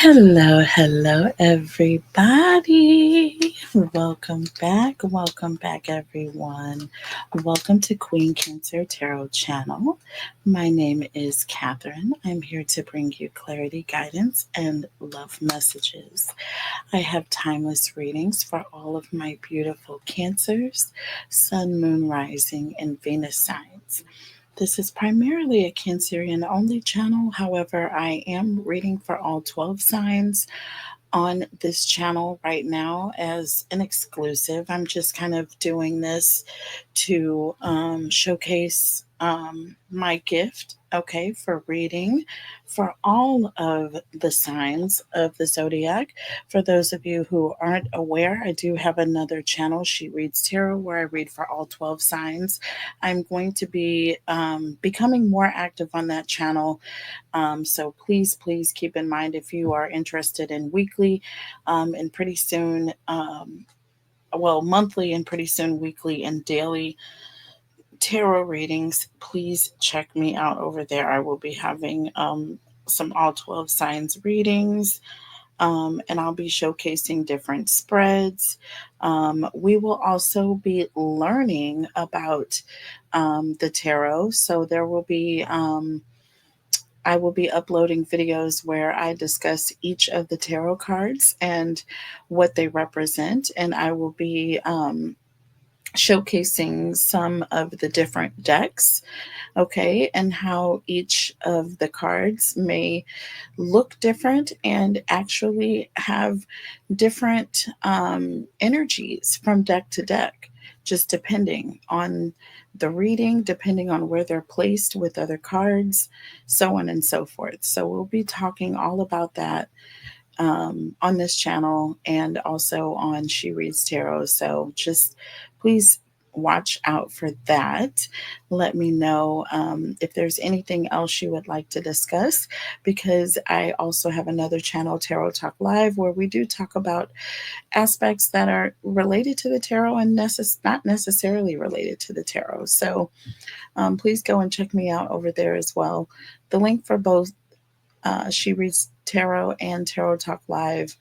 Hello, everybody. Welcome back, everyone. Welcome to Queen Cancer Tarot channel. My name is Catherine. I'm here to bring you clarity, guidance, and love messages. I have timeless readings for all of my beautiful Cancers, Sun, Moon, Rising, and Venus signs. This is primarily a Cancerian only channel. However, I am reading for all 12 signs on this channel right now as an exclusive. I'm just kind of doing this to showcase my gift, okay, for reading for all of the signs of the zodiac. For those of you who aren't aware, I do have another channel, She Reads Tarot, where I read for all 12 signs. I'm going to be becoming more active on that channel, so please keep in mind if you are interested in weekly and pretty soon, monthly and pretty soon weekly and daily tarot readings, please check me out over there. I will be having some all 12 signs readings. And I'll be showcasing different spreads. We will also be learning about the tarot. So there will be I will be uploading videos where I discuss each of the tarot cards and what they represent, and I will be showcasing some of the different decks, okay, and how each of the cards may look different and actually have different energies from deck to deck, just depending on the reading, depending on where they're placed with other cards, so on and so forth. So we'll be talking all about that on this channel and also on She Reads Tarot. So just please watch out for that. Let me know if there's anything else you would like to discuss, because I also have another channel, Tarot Talk Live, where we do talk about aspects that are related to the tarot and not necessarily related to the tarot. So please go and check me out over there as well. The link for both She Reads Tarot and Tarot Talk Live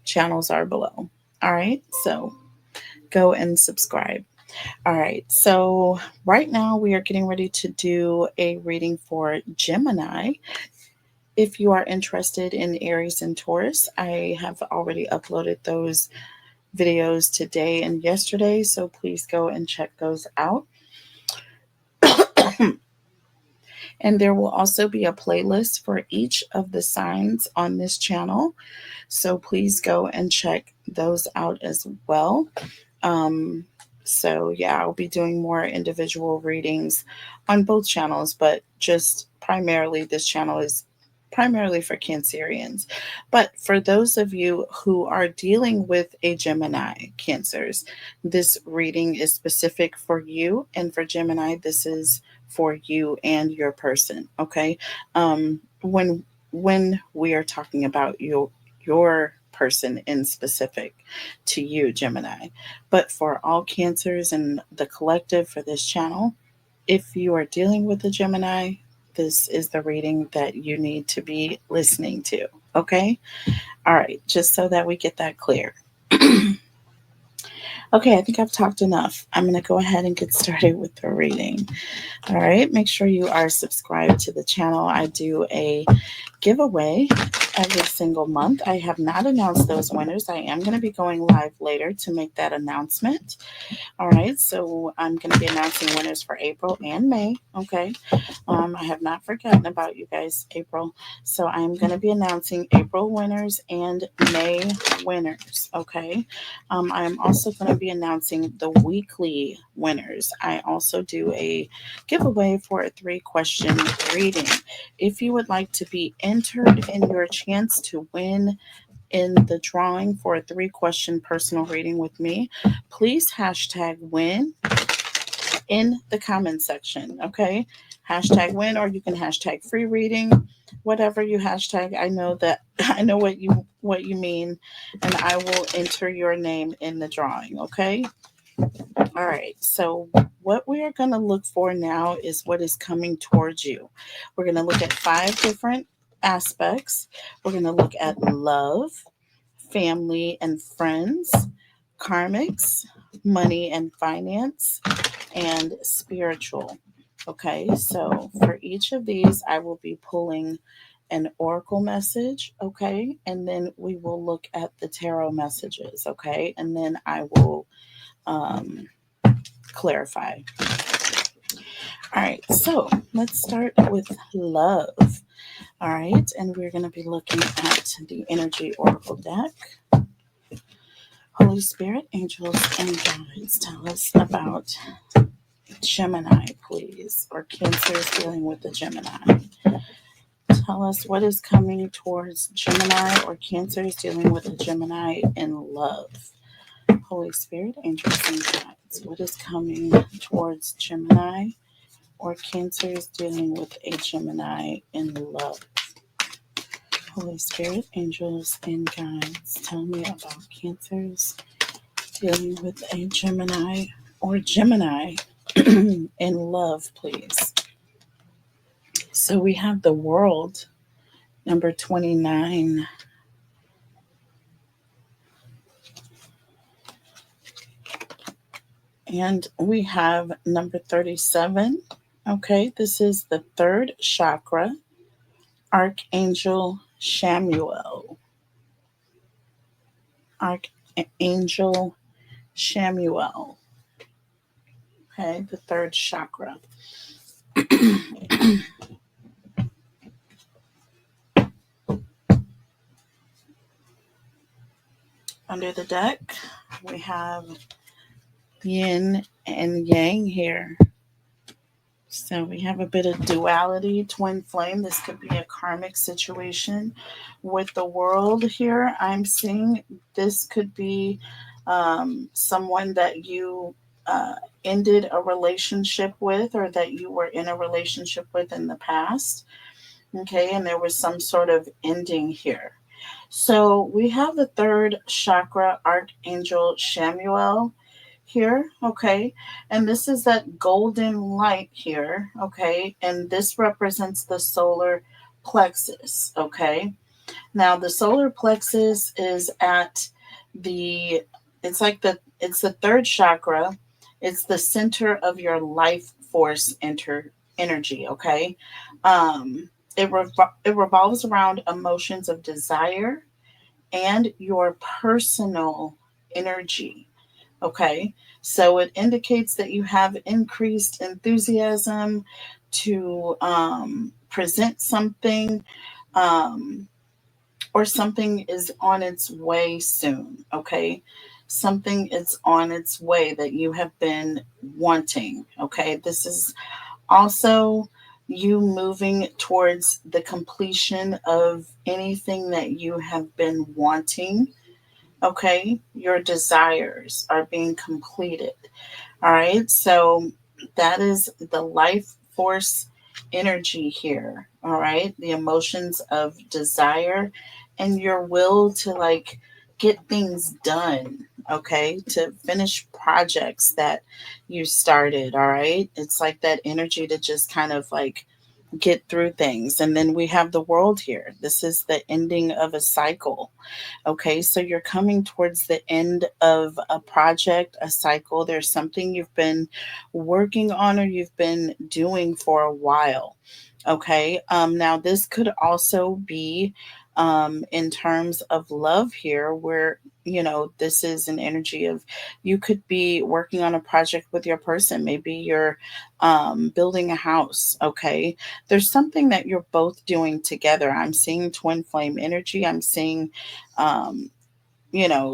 channels are below. All right, so go and subscribe. All right, so right now we are getting ready to do a reading for Gemini. If you are interested in Aries and Taurus, I have already uploaded those videos today and yesterday, so please go and check those out. And there will also be a playlist for each of the signs on this channel. So please go and check those out as well. So yeah, I'll be doing more individual readings on both channels, but just primarily this channel is primarily for Cancerians. But for those of you who are dealing with a Gemini Cancers, this reading is specific for you, and for Gemini, this is for you and your person. Okay, when we are talking about your person in specific to you, Gemini. But for all Cancers and the collective for this channel, if you are dealing with a Gemini, this is the reading that you need to be listening to. Okay? All right, just so that we get that clear. Okay, I think I've talked enough. I'm going to go ahead and get started with the reading. All right, make sure you are subscribed to the channel. I do a giveaway every single month. I have not announced those winners. I am going to be going live later to make that announcement. All right, so I'm going to be announcing winners for April and May. Okay, I have not forgotten about you guys, April. So I'm going to be announcing April winners and May winners. Okay, I am also going to be announcing the weekly winners. I also do a giveaway for a 3-question reading. If you would like to be entered in your chance to win in the drawing for a 3-question personal reading with me, please hashtag win in the comment section. Okay, hashtag win, or you can hashtag free reading, whatever you hashtag. I know that I know what you mean, and I will enter your name in the drawing. Okay. All right, so what we are going to look for now is what is coming towards you. We're going to look at 5 different aspects. We're going to look at love, family and friends, karmics, money and finance, and spiritual. Okay, so for each of these, I will be pulling an oracle message. Okay, and then we will look at the tarot messages. Okay, and then I will um, clarify. All right, so let's start with love. All right, and we're going to be looking at the energy oracle deck. Holy Spirit, angels, and guides, tell us about Gemini, please, or Cancers dealing with the Gemini. Tell us what is coming towards Gemini or Cancers dealing with the Gemini in love. Holy Spirit, angels, and guides, what is coming towards Gemini or Cancers dealing with a Gemini in love? Holy Spirit, angels, and guides, tell me about Cancers dealing with a Gemini or Gemini in love, please. So we have the World, number 29. And we have number 37. Okay, this is the third chakra, Archangel Shamuel. Archangel Shamuel. Okay, the third chakra. Under the deck, we have yin and yang here. So we have a bit of duality, twin flame. This could be a karmic situation with the World here. I'm seeing this could be someone that you ended a relationship with, or that you were in a relationship with in the past. Okay, and there was some sort of ending here. So we have the third chakra, Archangel Shamuel here, okay, and this is that golden light here, okay, and this represents the solar plexus, okay. Now the solar plexus is at the, it's the third chakra. It's the center of your life force energy, okay. It revolves around emotions of desire and your personal energy. Okay, so it indicates that you have increased enthusiasm to present something, um, or something is on its way soon. Okay, something is on its way that you have been wanting. Okay, this is also you moving towards the completion of anything that you have been wanting. Okay, your desires are being completed. All right, so that is the life force energy here. All right, the emotions of desire and your will to like get things done. Okay, to finish projects that you started. All right, it's like that energy to just kind of like get through things. And then we have the World here. This is the ending of a cycle. Okay, so you're coming towards the end of a project, a cycle. There's something you've been working on or you've been doing for a while. Okay, now this could also be in terms of love here, where this is an energy of you could be working on a project with your person. Maybe you're building a house. Okay, there's something that you're both doing together. I'm seeing twin flame energy. I'm seeing um,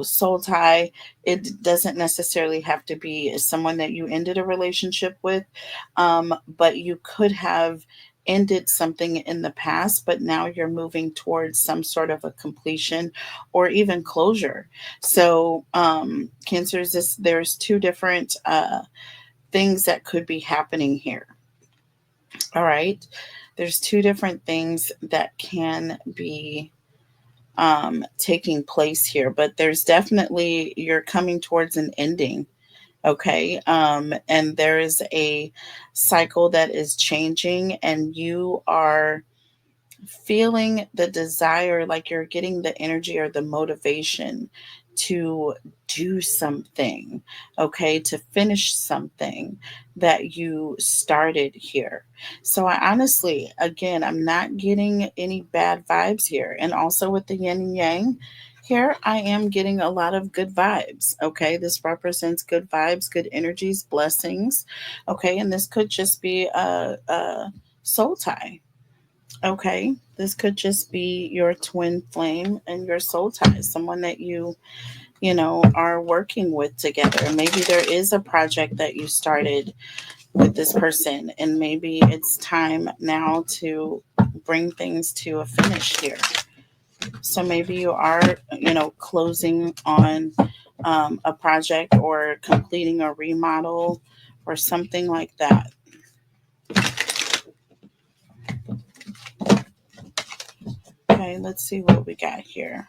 soul tie. It doesn't necessarily have to be someone that you ended a relationship with, but you could have ended something in the past, but now you're moving towards some sort of a completion or even closure. So, Cancers, there's two different things that could be happening here. All right. There's two different things that can be taking place here, but there's definitely, you're coming towards an ending. Okay. And there is a cycle that is changing, and you are feeling the desire, like you're getting the energy or the motivation to do something, okay, to finish something that you started here. So I honestly, again, I'm not getting any bad vibes here. And also with the yin and yang here, I am getting a lot of good vibes. Okay, this represents good vibes, good energies, blessings. Okay, and this could just be a soul tie. Okay, this could just be your twin flame and your soul tie, someone that you are working with together. Maybe there is a project that you started with this person, and maybe it's time now to bring things to a finish here. So maybe you are closing on a project or completing a remodel or something like that. Okay, let's see what we got here.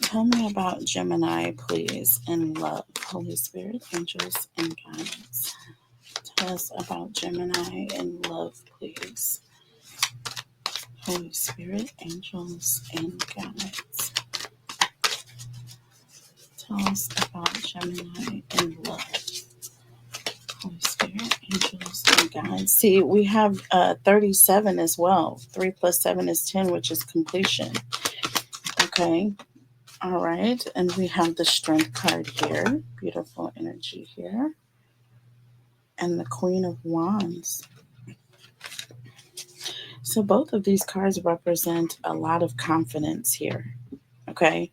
Tell me about Gemini, please, and love. Holy Spirit, angels, and guides. Tell us about Gemini and love, please. Holy Spirit, angels, and guides. Tell us about Gemini and love. Holy Spirit, angels, and guides. See, we have 37 as well. 3 plus 7 is 10, which is completion. Okay. All right. And we have the Strength card here. Beautiful energy here. And the Queen of Wands. So both of these cards represent a lot of confidence here. Okay.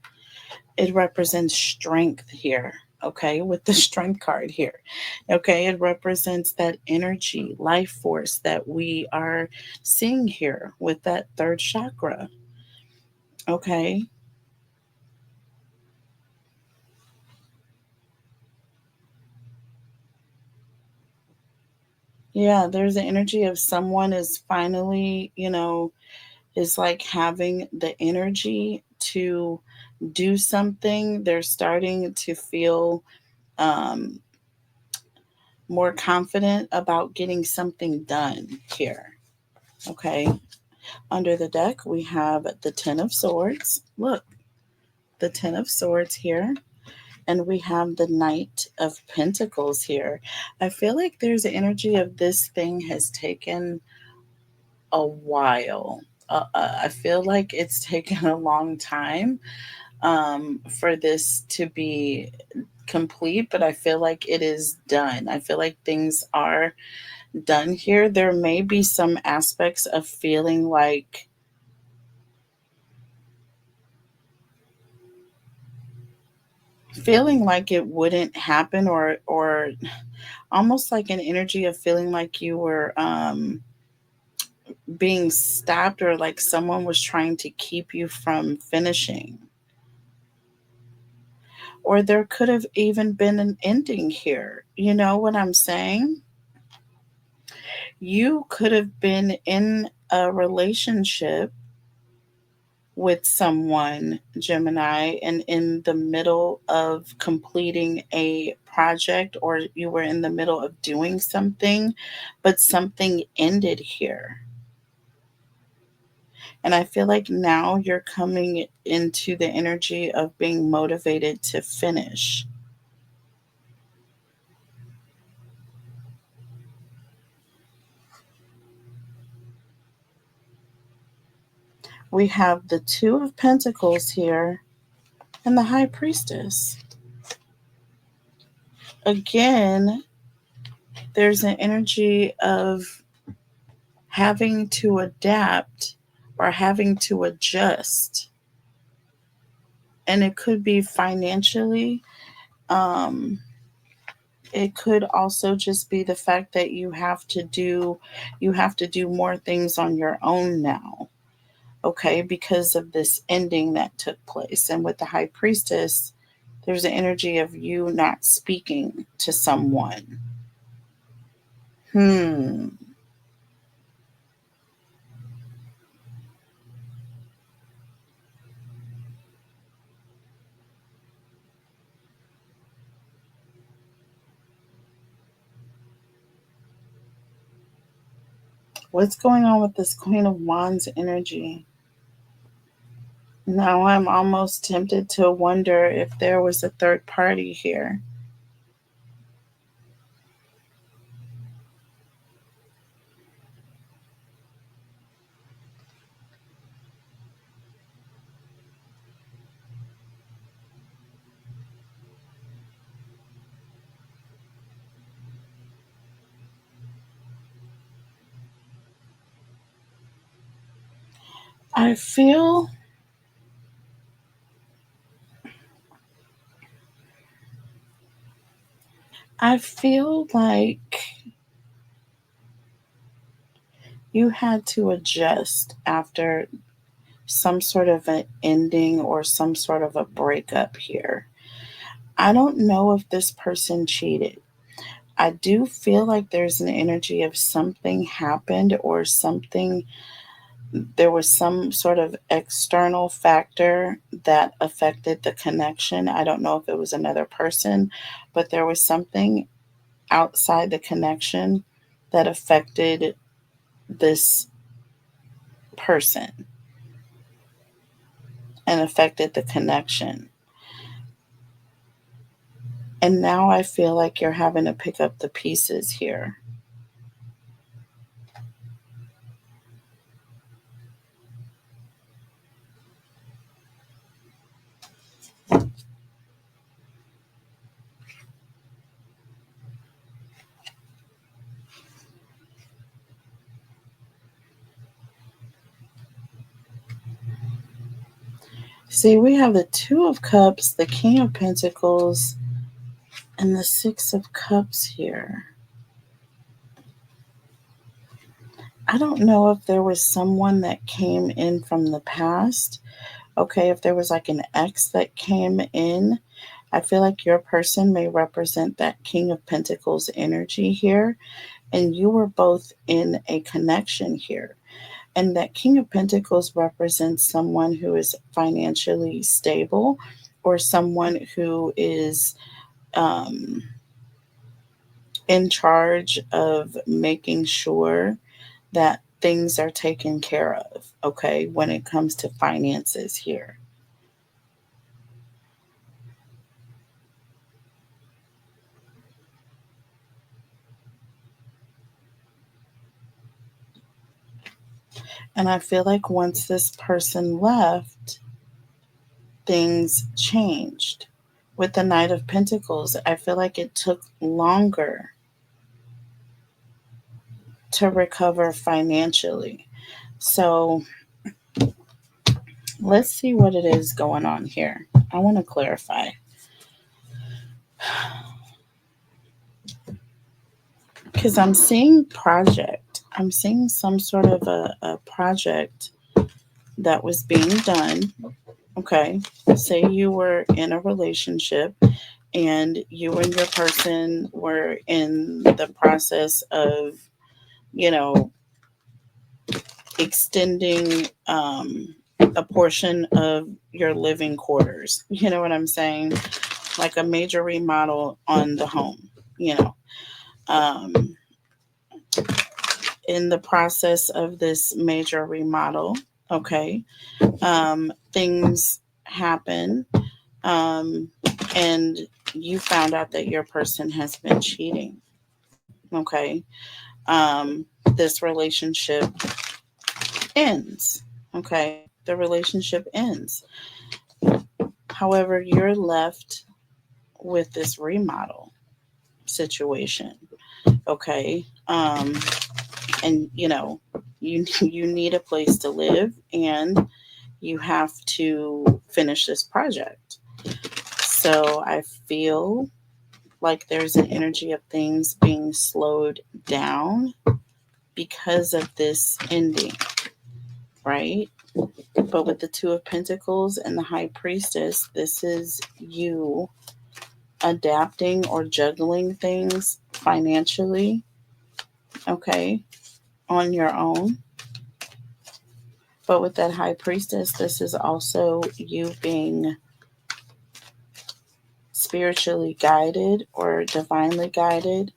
It represents strength here. Okay. With the Strength card here. Okay. It represents that energy, life force that we are seeing here with that third chakra. Okay. Yeah. There's the energy of someone is finally is like having the energy to do something. They're starting to feel um, more confident about getting something done here. Okay. Under the deck, we have the Ten of Swords. Look, the Ten of Swords here. And we have the Knight of Pentacles here. I feel like there's the energy of this thing has taken a while. I feel like it's taken a long time for this to be complete, but I feel like it is done. I feel like things are done here. There may be some aspects of feeling like it wouldn't happen, or almost like an energy of feeling like you were being stopped, or like someone was trying to keep you from finishing. Or there could have even been an ending here. You know what I'm saying? You could have been in a relationship with someone, Gemini, and in the middle of completing a project, or you were in the middle of doing something, but something ended here. And I feel like now you're coming into the energy of being motivated to finish. We have the Two of Pentacles here and the High Priestess. Again, there's an energy of having to adapt or having to adjust. And it could be financially. Um, it could also just be the fact that you have to do more things on your own now. Okay, because of this ending that took place. And with the High Priestess, there's an energy of you not speaking to someone. Hmm. What's going on with this Queen of Wands energy? Now I'm almost tempted to wonder if there was a third party here. I feel like you had to adjust after some sort of an ending or some sort of a breakup here. I don't know if this person cheated. I do feel like there's an energy of something happened or something, there was some sort of external factor that affected the connection. I don't know if it was another person, but there was something outside the connection that affected this person and affected the connection. And now I feel like you're having to pick up the pieces here. See, we have the Two of Cups, the King of Pentacles, and the Six of Cups here. I don't know if there was someone that came in from the past. Okay, if there was like an ex that came in, I feel like your person may represent that King of Pentacles energy here. And you were both in a connection here. And that King of Pentacles represents someone who is financially stable or someone who is in charge of making sure that things are taken care of, okay, when it comes to finances here. And I feel like once this person left, things changed. With the Knight of Pentacles, I feel like it took longer to recover financially. So let's see what it is going on here. I want to clarify. Because I'm seeing project. I'm seeing some sort of a project that was being done. Okay. Say you were in a relationship and you and your person were in the process of, you know, extending a portion of your living quarters. You know what I'm saying? Like a major remodel on the home, you know. Um, in the process of this major remodel, okay, things happen, um, and you found out that your person has been cheating, okay. This relationship ends, okay. The relationship ends. However, you're left with this remodel situation, okay. And you know, you need a place to live and you have to finish this project. So I feel like there's an energy of things being slowed down because of this ending, right? But with the Two of Pentacles and the High Priestess, this is you adapting or juggling things financially, okay, on your own. But with that High Priestess, this is also you being spiritually guided or divinely guided.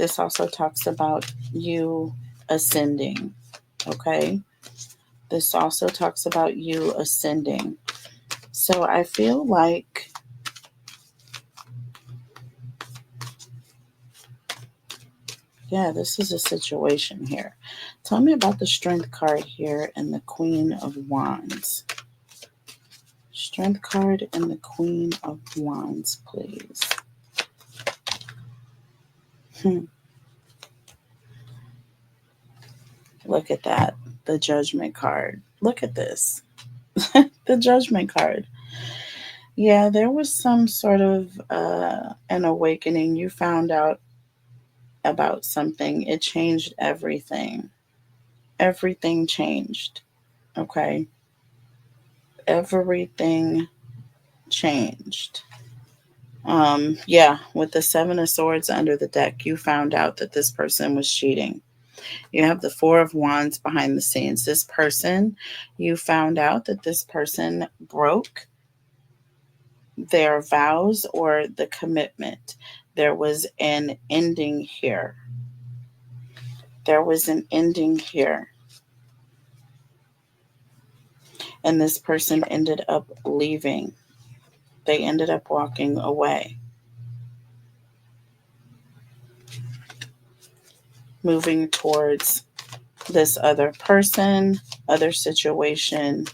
This also talks about you ascending, okay? This also talks about you ascending. So I feel like yeah, this is a situation here. Tell me about the Strength card here and the Queen of Wands. Strength card and the Queen of Wands, please. Look at that. The Judgment card. Look at this. The Judgment card. Yeah, there was some sort of an awakening. You found out about something. It changed everything. Everything changed. Okay. Everything changed. Yeah, with the Seven of Swords under the deck, you found out that this person was cheating. You have the Four of Wands behind the scenes. This person, you found out that this person broke their vows or the commitment. There was an ending here. There was an ending here. And this person ended up leaving. They ended up walking away. Moving towards this other person, other situation.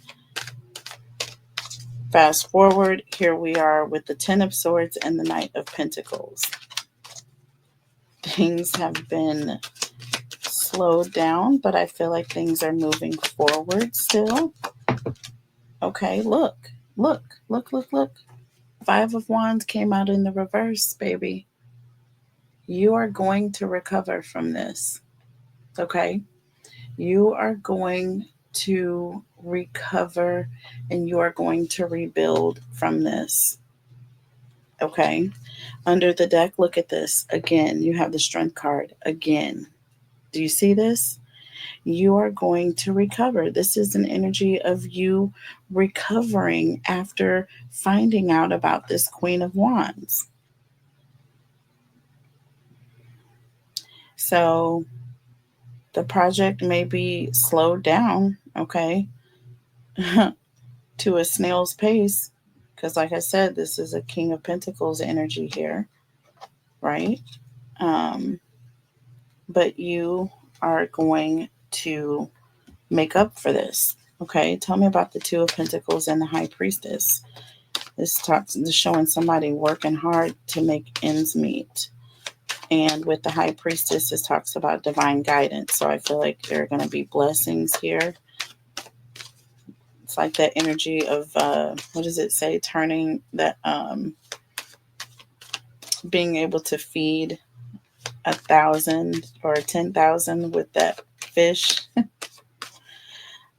Fast forward, here we are with the Ten of Swords and the Knight of Pentacles. Things have been slowed down, but I feel like things are moving forward still. Okay, look. Five of Wands came out in the reverse, baby. You are going to recover from this. Okay? You are going to recover and you are going to rebuild from this. Okay? Under the deck, look at this. Again, you have the Strength card. Again. Do you see this? You are going to recover. This is an energy of you recovering after finding out about this Queen of Wands. So the project may be slowed down, okay, to a snail's pace. Because like I said, this is a King of Pentacles energy here, right? But you are going to make up for this. Okay, tell me about the Two of Pentacles and the High Priestess. This is showing somebody working hard to make ends meet. And with the High Priestess, this talks about divine guidance. So I feel like there are going to be blessings here. It's like that energy of, what does it say? Turning that, being able to feed 1,000 or 10,000 with that fish.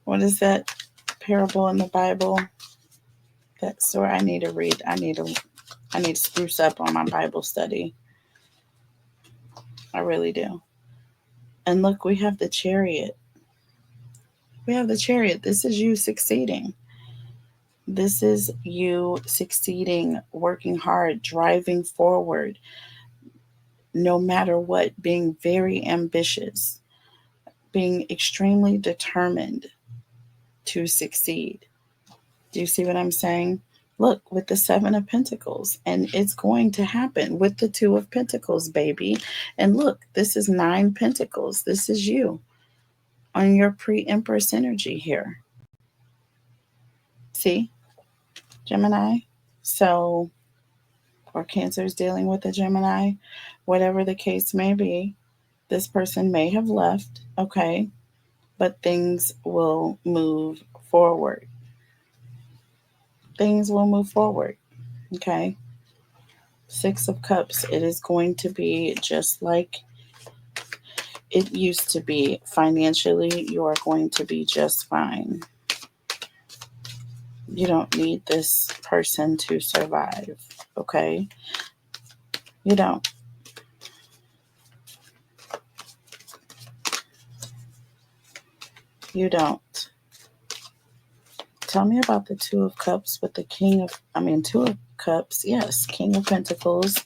What is that parable in the Bible? That's where I need to read. I need to spruce up on my Bible study. I really do. And look, we have the Chariot. We have the Chariot. This is you succeeding. This is you succeeding, working hard, driving forward, no matter what, being very ambitious, being extremely determined to succeed. Do you see what I'm saying? Look, with the Seven of Pentacles, and it's going to happen with the Two of Pentacles, baby. And look, this is 9 Pentacles. This is you on your pre-Empress energy here. See, Gemini? So, or Cancer is dealing with a Gemini, whatever the case may be, this person may have left, okay, but things will move forward. Things will move forward, okay? Six of Cups, it is going to be just like it used to be. Financially, you are going to be just fine. You don't need this person to survive, okay? You don't. You don't. Tell me about the Two of Cups with the Two of Cups, yes, King of Pentacles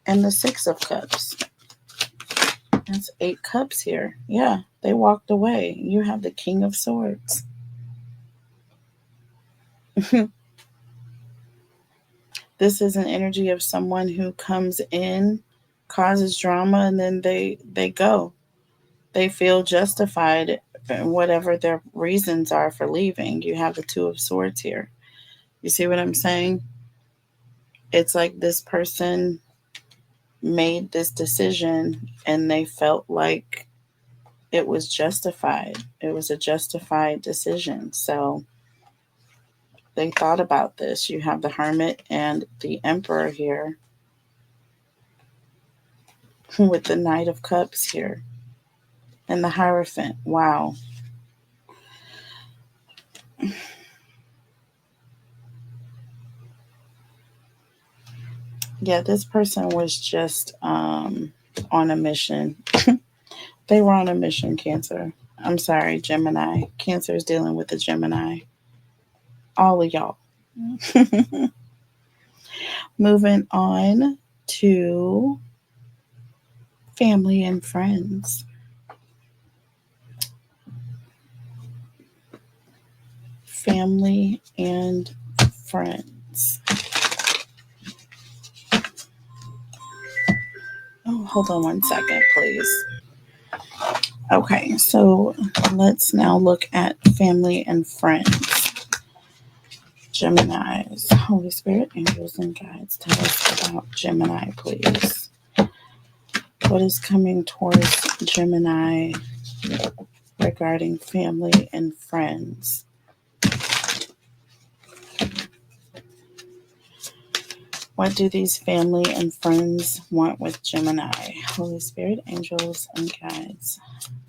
and the Six of Cups. That's 8 cups here. Yeah, they walked away. You have the King of Swords. This is an energy of someone who comes in, causes drama, and then they go. They feel justified in whatever their reasons are for leaving. You have the Two of Swords here. You see what I'm saying? It's like this person made this decision and they felt like it was justified. It was a justified decision. So they thought about this. You have the Hermit and the Emperor here with the Knight of Cups here and the Hierophant. Wow. Yeah, this person was just on a mission. They were on a mission, Cancer. I'm sorry, Gemini. Cancer is dealing with the Gemini. All of y'all. Moving on to family and friends. Family and friends. Oh, hold on one second, please. Okay, so let's now look at family and friends. Geminis. Holy Spirit, angels, and guides, tell us about Gemini, please. What is coming towards Gemini regarding family and friends? What do these family and friends want with Gemini? Holy Spirit, angels, and guides.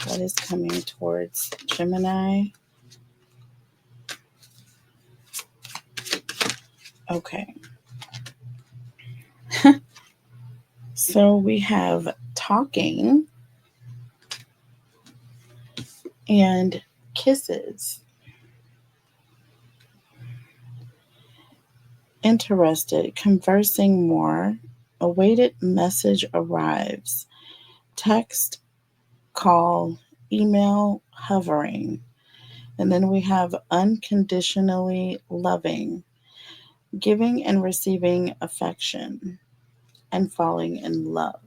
What is coming towards Gemini? Okay. So we have talking and kisses. Interested, conversing more. Awaited message arrives. Text, call, email, hovering. And then we have unconditionally loving, giving and receiving affection, and falling in love.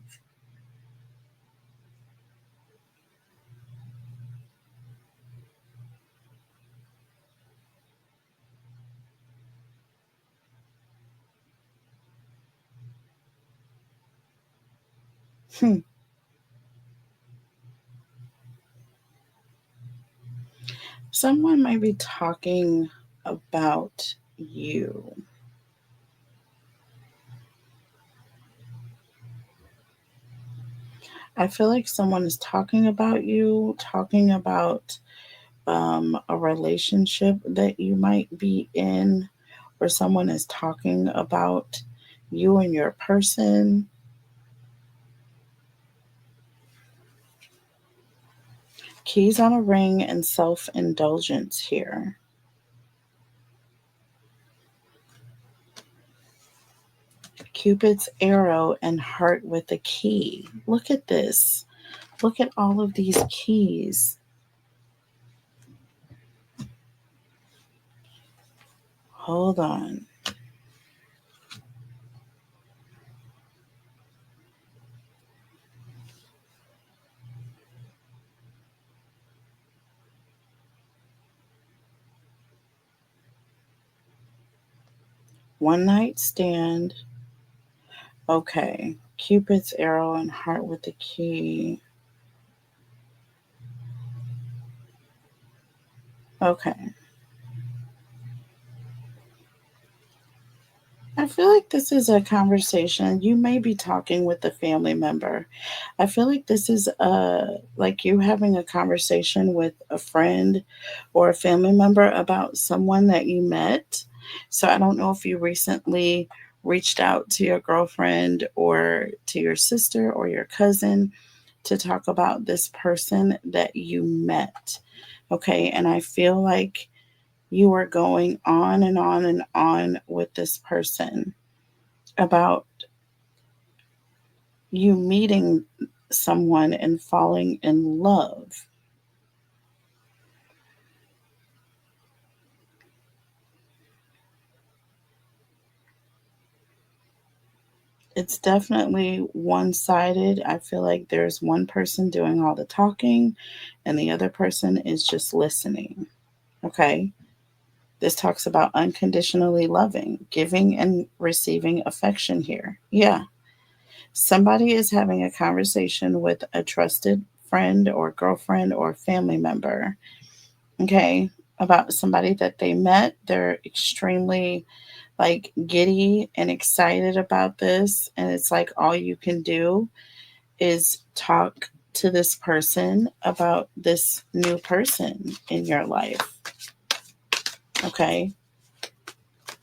Hmm. Someone might be talking about you. I feel like someone is talking about you, talking about a relationship that you might be in, or someone is talking about you and your person. Keys on a ring and self indulgence here. Cupid's arrow and heart with a key. Look at this. Look at all of these keys. Hold on. One night stand. Okay. Cupid's arrow and heart with the key. Okay. I feel like this is a conversation. You may be talking with a family member. I feel like this is like you having a conversation with a friend or a family member about someone that you met. So I don't know if you recently reached out to your girlfriend or to your sister or your cousin to talk about this person that you met. Okay, and I feel like you are going on and on and on with this person about you meeting someone and falling in love. It's definitely one sided. I feel like there's one person doing all the talking and the other person is just listening. Okay. This talks about unconditionally loving, giving and receiving affection here. Yeah. Somebody is having a conversation with a trusted friend or girlfriend or family member, okay, about somebody that they met. They're extremely like giddy and excited about this. And it's like all you can do is talk to this person about this new person in your life. Okay.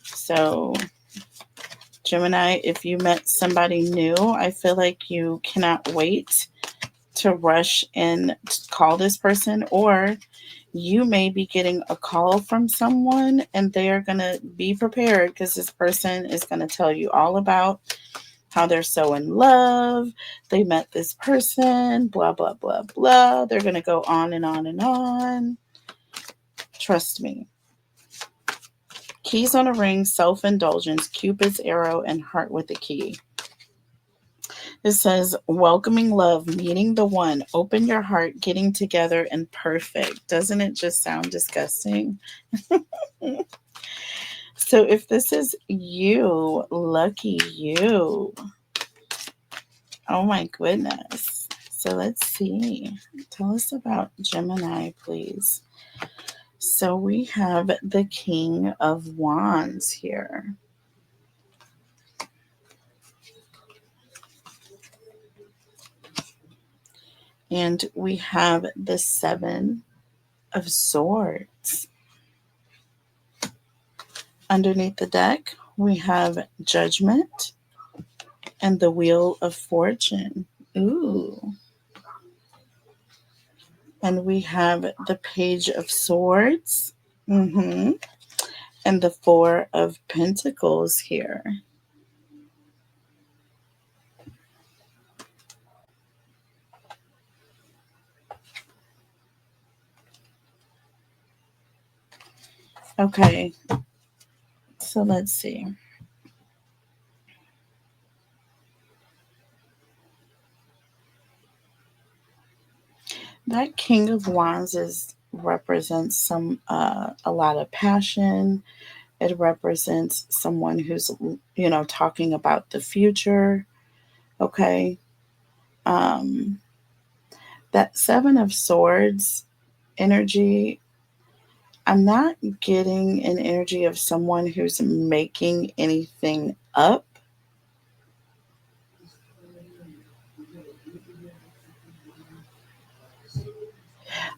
So, Gemini, if you met somebody new, I feel like you cannot wait to rush and call this person, or you may be getting a call from someone and they are going to be prepared because this person is going to tell you all about how they're so in love. They met this person, blah, blah, blah, blah. They're going to go on and on and on. Trust me. Keys on a ring, self-indulgence, Cupid's arrow, and heart with a key. It says, welcoming love, meeting the one, open your heart, getting together, and perfect. Doesn't it just sound disgusting? So if this is you, lucky you. Oh my goodness. So let's see. Tell us about Gemini, please. So we have the King of Wands here. And we have the Seven of Swords. Underneath the deck, we have Judgment and the Wheel of Fortune. Ooh. And we have the Page of Swords. Mm-hmm. And the Four of Pentacles here. Okay. So let's see. That King of Wands represents a lot of passion. It represents someone who's talking about the future. Okay. Um, that Seven of Swords energy, I'm not getting an energy of someone who's making anything up.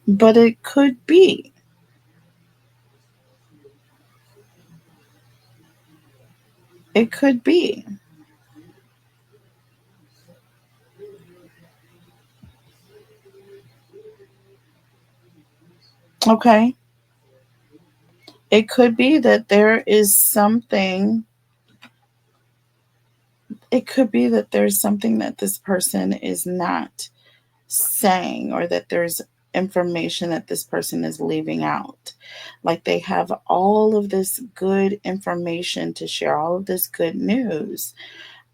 But it could be. It could be. Okay. It could be that there is something. It could be that there's something that this person is not saying, or that there's information that this person is leaving out. Like they have all of this good information to share, all of this good news.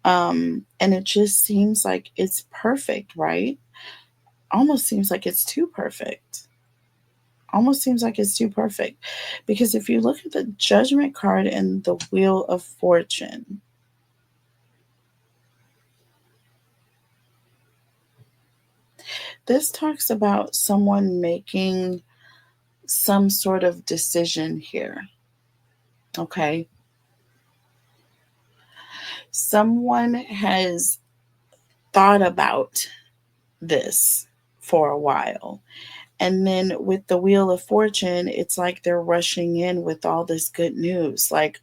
And it just seems like it's perfect, right? Almost seems like it's too perfect. Almost seems like it's too perfect. Because if you look at the Judgment card and the Wheel of Fortune, this talks about someone making some sort of decision here. Okay. Someone has thought about this for a while. And then with the Wheel of Fortune, it's like they're rushing in with all this good news. Like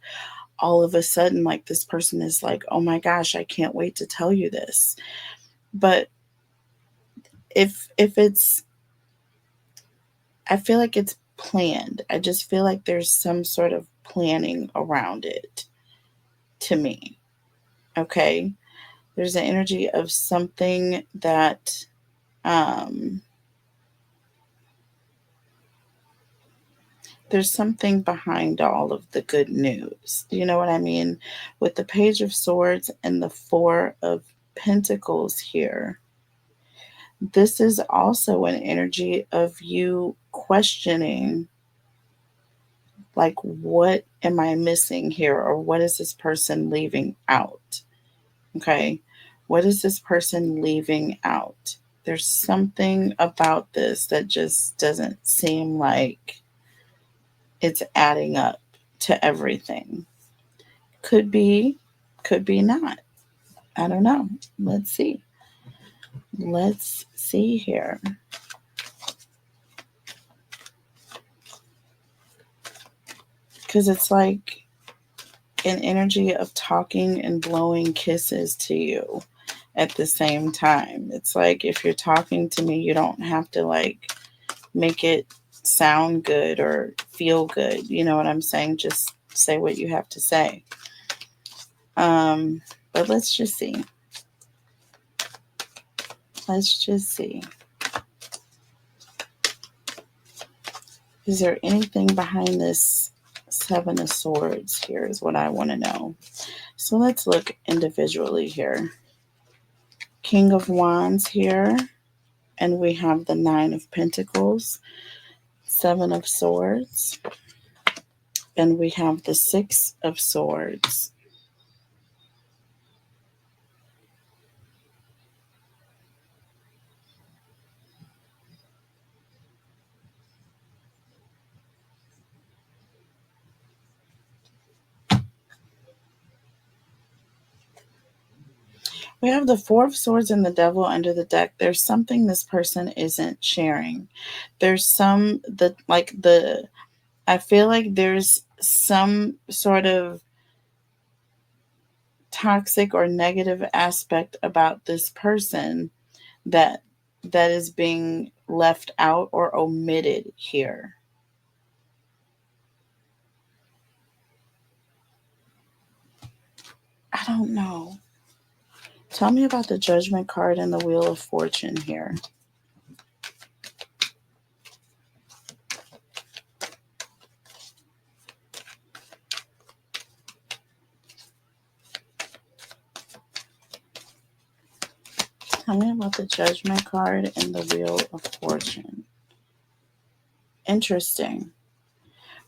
all of a sudden, like this person is like, oh my gosh, I can't wait to tell you this. But if it's, I feel like it's planned. I just feel like there's some sort of planning around it to me. Okay. There's an energy of something that there's something behind all of the good news. Do you know what I mean? With the Page of Swords and the Four of Pentacles here, this is also an energy of you questioning, like, what am I missing here? Or what is this person leaving out? Okay. What is this person leaving out? There's something about this that just doesn't seem like it's adding up to everything. Could be not. I don't know. Let's see. Let's see here. Because it's like an energy of talking and blowing kisses to you at the same time. It's like, if you're talking to me, you don't have to like make it sound good or feel good. You know what I'm saying? Just say what you have to say. But let's just see. Let's just see. Is there anything behind this Seven of Swords here is what I want to know. So let's look individually here. King of Wands here. And we have the Nine of Pentacles, Seven of Swords. And we have the Six of Swords. We have the Four of Swords and the Devil under the deck. There's something this person isn't sharing. There's I feel like there's some sort of toxic or negative aspect about this person that is being left out or omitted here. I don't know. Tell me about the Judgment card and the Wheel of Fortune here. Tell me about the Judgment card and the Wheel of Fortune. Interesting.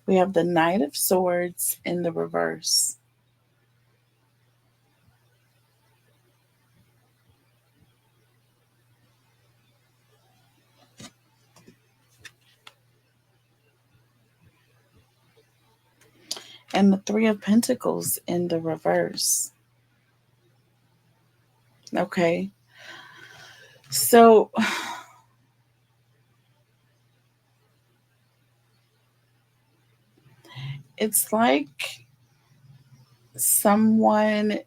We have the Knight of Swords in the reverse. And the Three of Pentacles in the reverse. Okay. So it's like someone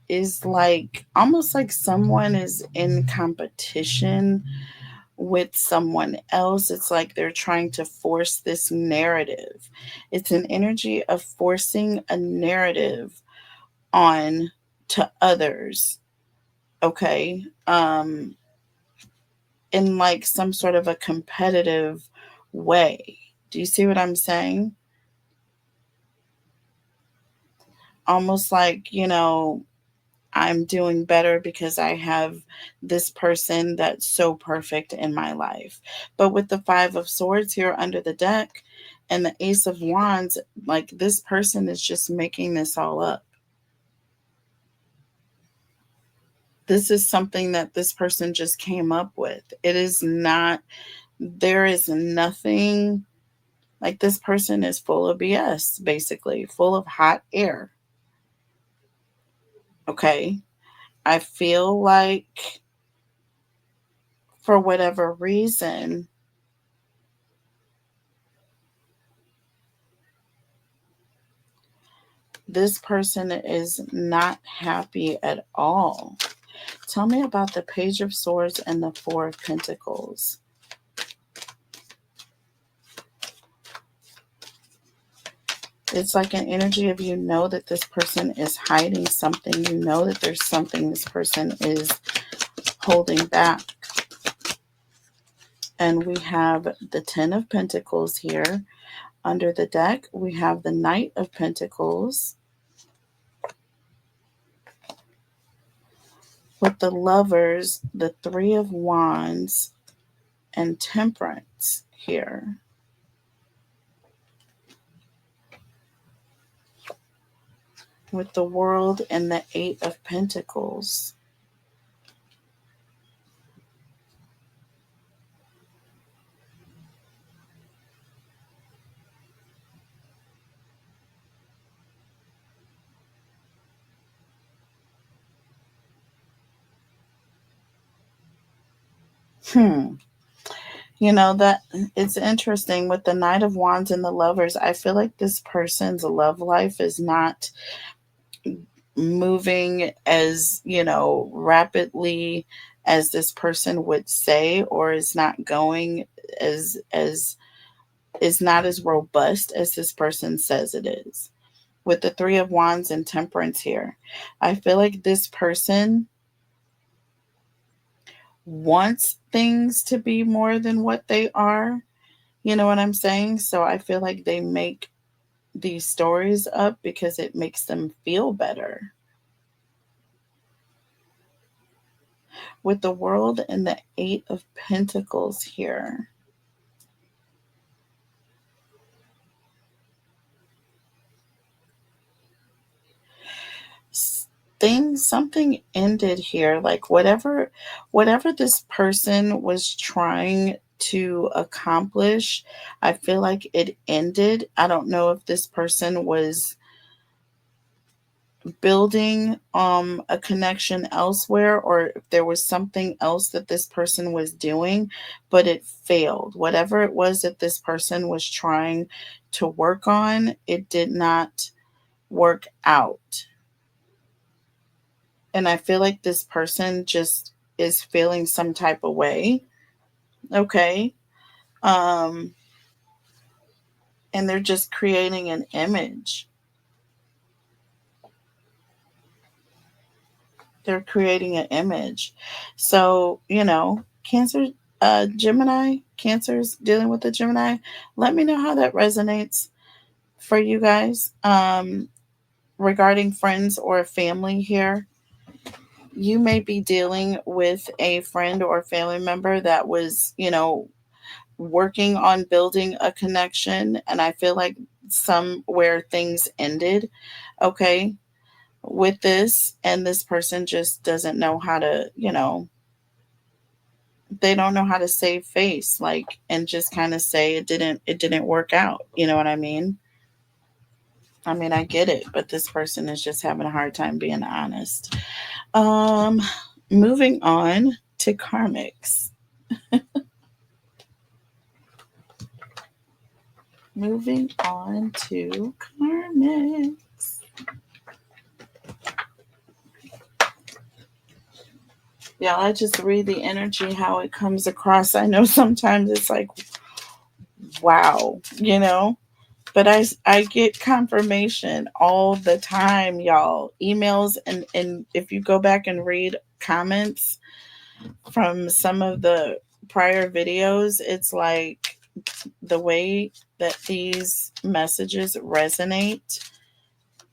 is like, almost like someone is in competition with someone else. It's like they're trying to force this narrative. It's an energy of forcing a narrative on to others. Okay. In like some sort of a competitive way. Do you see what I'm saying? Almost like, I'm doing better because I have this person that's so perfect in my life. But with the Five of Swords here under the deck and the Ace of Wands, like, this person is just making this all up. This is something that this person just came up with. It is not, there is nothing, like, this person is full of BS, basically, full of hot air. Okay. I feel like for whatever reason, this person is not happy at all. Tell me about the Page of Swords and the Four of Pentacles. It's like an energy of you know that this person is hiding something. You know that there's something this person is holding back. And we have the Ten of Pentacles here. Under the deck, we have the Knight of Pentacles. With the Lovers, the Three of Wands, and Temperance here. With the World and the Eight of Pentacles. You know, that it's interesting with the Knight of Wands and the Lovers. I feel like this person's love life is not moving as, rapidly as this person would say, or is not going as is not as robust as this person says it is. With the Three of Wands and Temperance here, I feel like this person wants things to be more than what they are. You know what I'm saying? So I feel like they make these stories up because it makes them feel better. With the World and the Eight of Pentacles here, something ended here. Like whatever this person was trying to accomplish, I feel like it ended. I don't know if this person was building a connection elsewhere, or if there was something else that this person was doing, but it failed. Whatever it was that this person was trying to work on, it did not work out. And I feel like this person just is feeling some type of way. Okay. Um, and they're just creating an image. They're creating an image. So, Cancer, Gemini, Cancer's dealing with the Gemini. Let me know how that resonates for you guys. Regarding friends or family here, you may be dealing with a friend or family member that was, working on building a connection. And I feel like somewhere things ended. Okay. With this, and this person just doesn't know how to, they don't know how to save face, like, and just kind of say it didn't work out. You know what I mean? I mean, I get it, but this person is just having a hard time being honest. Um, moving on to karmics. Moving on to karmics. Yeah, I just read the energy, how it comes across. I know sometimes it's like, wow, but I get confirmation all the time, y'all. Emails, and if you go back and read comments from some of the prior videos, it's like the way that these messages resonate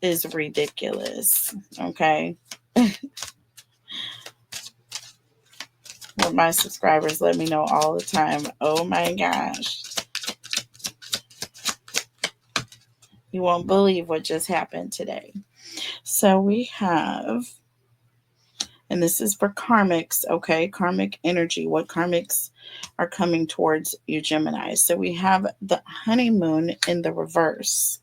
is ridiculous. Okay. Well, my subscribers let me know all the time. Oh my gosh. You won't believe what just happened today. So we have, and this is for karmics, okay? Karmic energy, what karmics are coming towards you, Gemini. So we have the honeymoon in the reverse.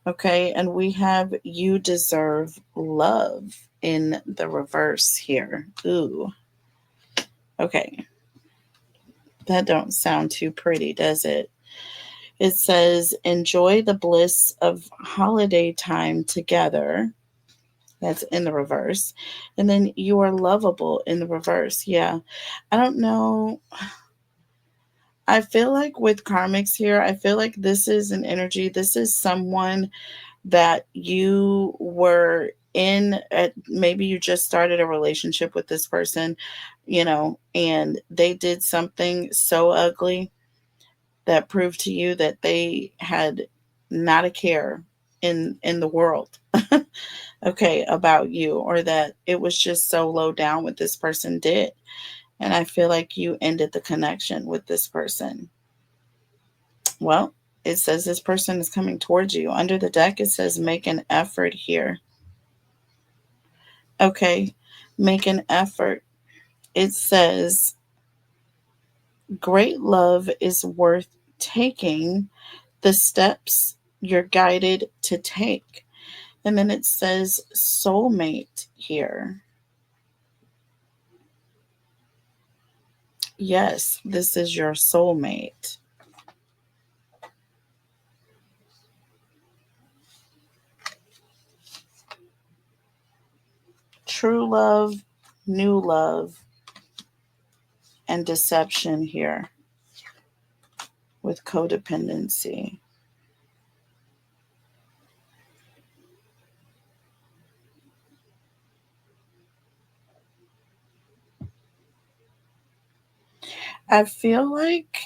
Okay, and we have you deserve love in the reverse here. Ooh. Okay. That don't sound too pretty, does it? It says, enjoy the bliss of holiday time together. That's in the reverse. And then you are lovable in the reverse. Yeah. I don't know. I feel like with karmics here, I feel like this is an energy. This is someone that you were in at, maybe you just started a relationship with this person, and they did something so ugly that proved to you that they had not a care in the world, okay, about you, or that it was just so low down what this person did. And I feel like you ended the connection with this person. Well, it says this person is coming towards you. Under the deck, it says make an effort here. Okay, make an effort. It says great love is worth taking the steps you're guided to take. And then it says soulmate here. Yes, this is your soulmate. True love, new love, and deception here with codependency. I feel like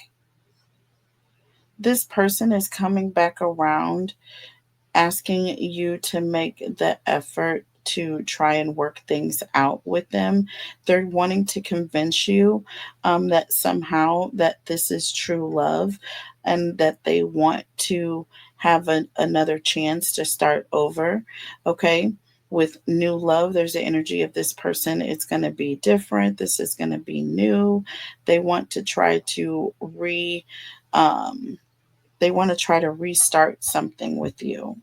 this person is coming back around, asking you to make the effort to try and work things out with them. They're wanting to convince you that somehow that this is true love, and that they want to have another chance to start over. Okay. With new love, there's the energy of this person. It's going to be different. This is going to be new. They want to try to um, they want to try to restart something with you,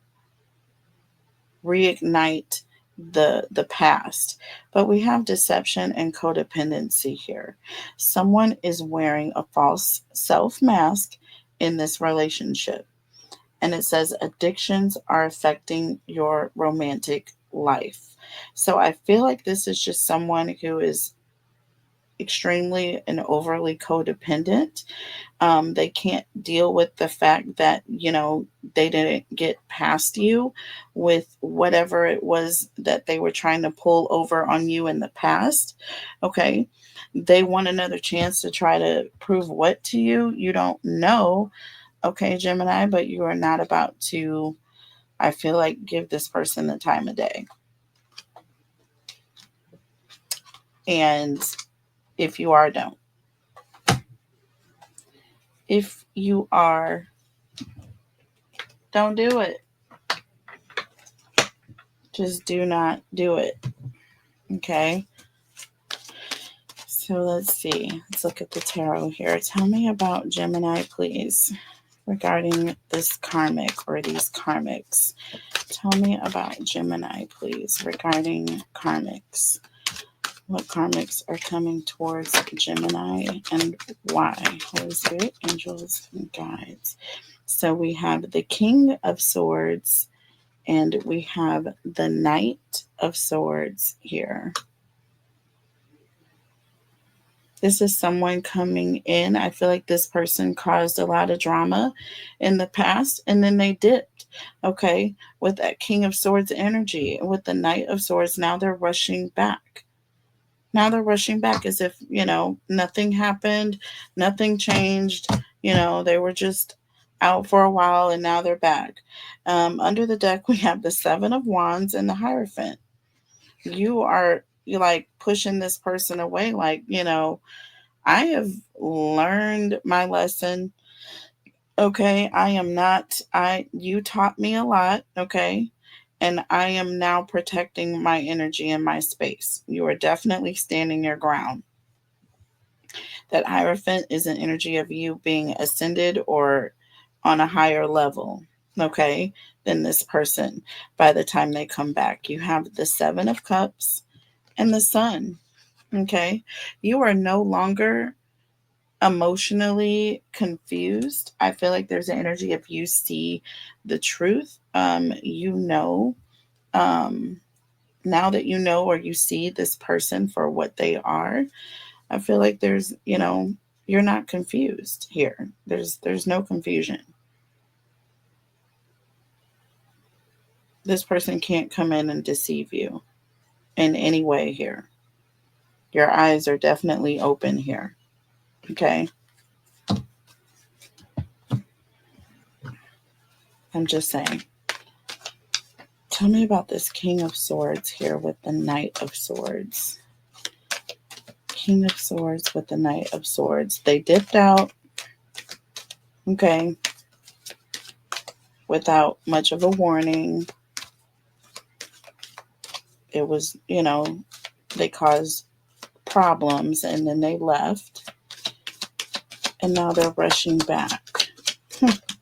reignite the past. But we have deception and codependency here. Someone is wearing a false self mask in this relationship, and it says addictions are affecting your romantic life. So I feel like this is just someone who is extremely and overly codependent. They can't deal with the fact that, they didn't get past you with whatever it was that they were trying to pull over on you in the past. Okay. They want another chance to try to prove what to you? You don't know. Okay, Gemini, but you are not about to, I feel like, give this person the time of day. And if you are, don't. If you are, don't do it. Just do not do it. Okay. So let's see. Let's look at the tarot here. Tell me about Gemini, please, regarding this karmic or these karmics. Tell me about Gemini, please, regarding karmics. What karmics are coming towards Gemini and why? Holy Spirit, angels, and guides. So we have the King of Swords and we have the Knight of Swords here. This is someone coming in. I feel like this person caused a lot of drama in the past and then they dipped. Okay. With that King of Swords energy, with the Knight of Swords, now they're rushing back. Now they're rushing back as if, nothing happened, nothing changed. They were just out for a while and now they're back. Under the deck, we have the Seven of Wands and the Hierophant. You like pushing this person away, like, I have learned my lesson. Okay. You taught me a lot. Okay. And I am now protecting my energy and my space. You are definitely standing your ground. That Hierophant is an energy of you being ascended or on a higher level. Okay. Than this person by the time they come back. You have the Seven of Cups and the Sun. Okay. You are no longer emotionally confused. I feel like there's an energy if you see the truth, um, now that or you see this person for what they are. I feel like there's, You're not confused here. There's no confusion. This person can't come in and deceive you in any way here. Your eyes are definitely open here. Okay? I'm just saying. Tell me about this King of Swords here with the Knight of Swords. King of Swords with the Knight of Swords. They dipped out, okay, without much of a warning. It was, they caused problems and then they left. And now they're rushing back.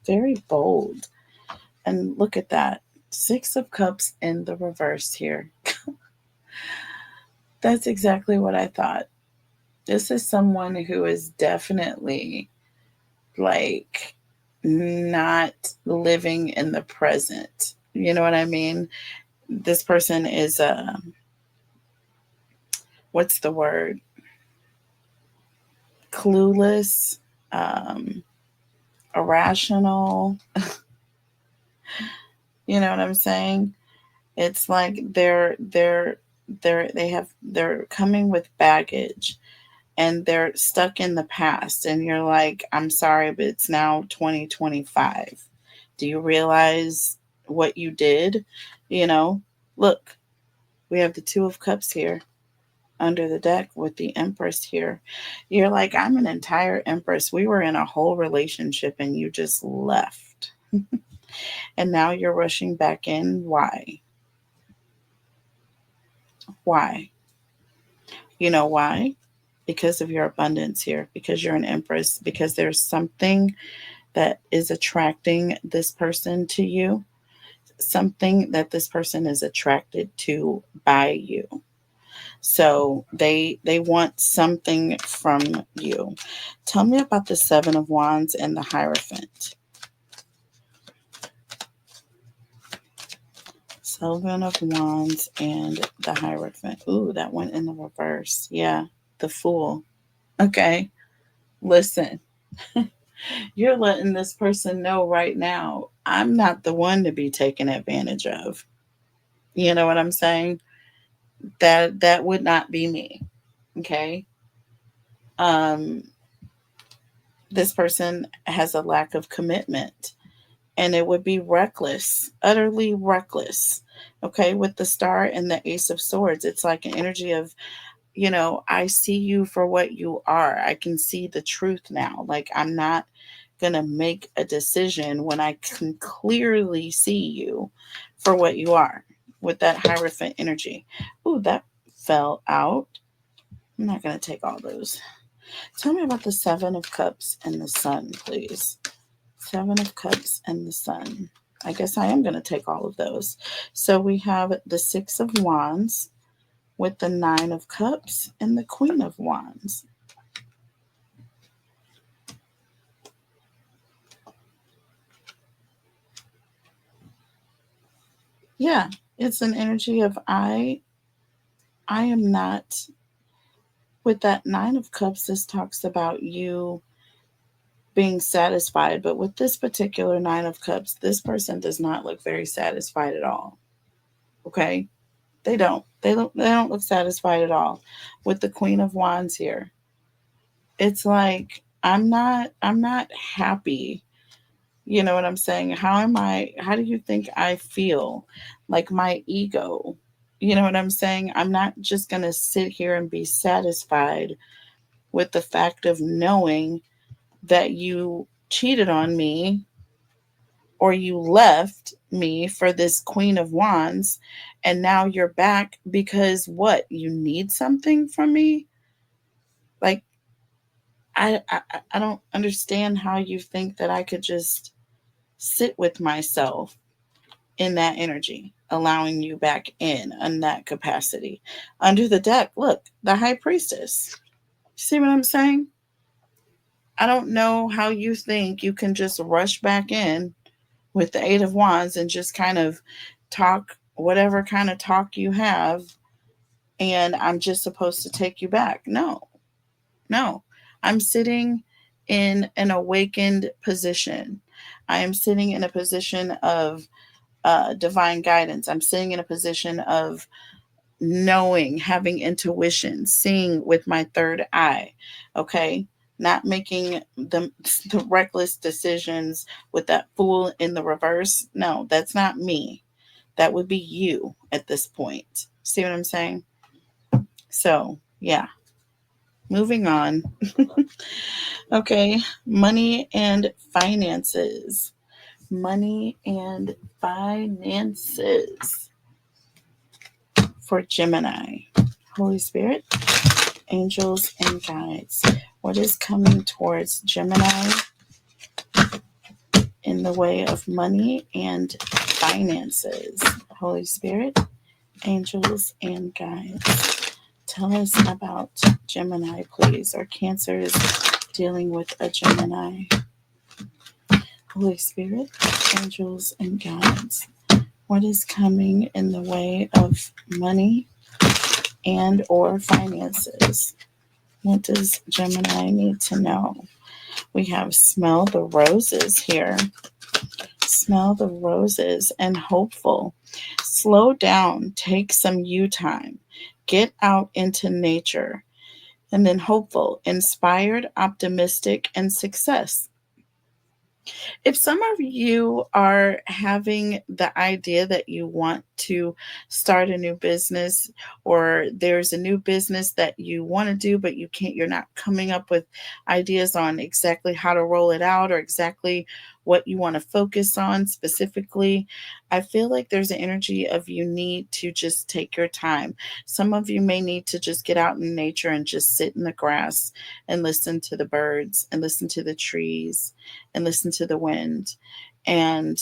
Very bold. And look at that. 6 of Cups in the reverse here. That's exactly what I thought. This is someone who is definitely like not living in the present. You know what I mean? This person is what's the word? Clueless, irrational. You know what I'm saying? It's like they're coming with baggage and they're stuck in the past, and you're like, I'm sorry, but it's now 2025. Do you realize what you did? Look, we have the 2 of Cups here under the deck with the Empress here. You're like, I'm an entire Empress. We were in a whole relationship and you just left. And now you're rushing back in. Why? Why? You know why? Because of your abundance here, because you're an Empress, because there's something that is attracting this person to you, something that this person is attracted to by you. So they want something from you. Tell me about the 7 of Wands and the Hierophant. 7 of Wands and the Hierophant. Ooh, that went in the reverse. Yeah, the Fool. Okay, listen. You're letting this person know right now, I'm not the one to be taken advantage of. You know what I'm saying? That would not be me. Okay? Um this person has a lack of commitment, and it would be reckless, utterly reckless. Okay, with the Star and the Ace of Swords, it's like an energy of, I see you for what you are. I can see the truth now. Like, I'm not going to make a decision when I can clearly see you for what you are with that Hierophant energy. Ooh, that fell out. I'm not going to take all those. Tell me about the 7 of Cups and the Sun, please. 7 of Cups and the Sun. I guess I am going to take all of those. So we have the 6 of Wands with the 9 of Cups and the Queen of Wands. Yeah, it's an energy of I am not. With that 9 of Cups, this talks about you being satisfied, but with this particular 9 of Cups, this person does not look very satisfied at all. Okay? They don't. They don't look satisfied at all. With the Queen of Wands here, it's like I'm not happy. You know what I'm saying? How do you think I feel? Like my ego. You know what I'm saying? I'm not just going to sit here and be satisfied with the fact of knowing that you cheated on me or you left me for this Queen of Wands, and now you're back because what? You need something from me? Like, I don't understand how you think that I could just sit with myself in that energy, allowing you back in that capacity. Under the deck, look, the High Priestess. See what I'm saying? I don't know how you think you can just rush back in with the 8 of Wands and just kind of talk whatever kind of talk you have, and I'm just supposed to take you back. No, no. I'm sitting in an awakened position. I am sitting in a position of divine guidance. I'm sitting in a position of knowing, having intuition, seeing with my third eye. Okay. Not making the reckless decisions with that fool in the reverse. No, that's not me. That would be you at this point. See what I'm saying? So, yeah, moving on. Okay, money and finances. Money and finances for Gemini. Holy Spirit, angels, and guides. What is coming towards Gemini in the way of money and finances? Holy Spirit, angels, and guides. Tell us about Gemini, please, or Cancers dealing with a Gemini. Holy Spirit, angels, and guides. What is coming in the way of money and or finances? What does Gemini need to know? We have smell the roses here. Smell the roses and hopeful. Slow down, take some you time. Get out into nature. And then hopeful, inspired, optimistic, and success. If some of you are having the idea that you want to start a new business, or there's a new business that you want to do but you can't, you're not coming up with ideas on exactly how to roll it out or exactly what you want to focus on specifically, I feel like there's an energy of you need to just take your time. Some of you may need to just get out in nature and just sit in the grass and listen to the birds and listen to the trees and listen to the wind and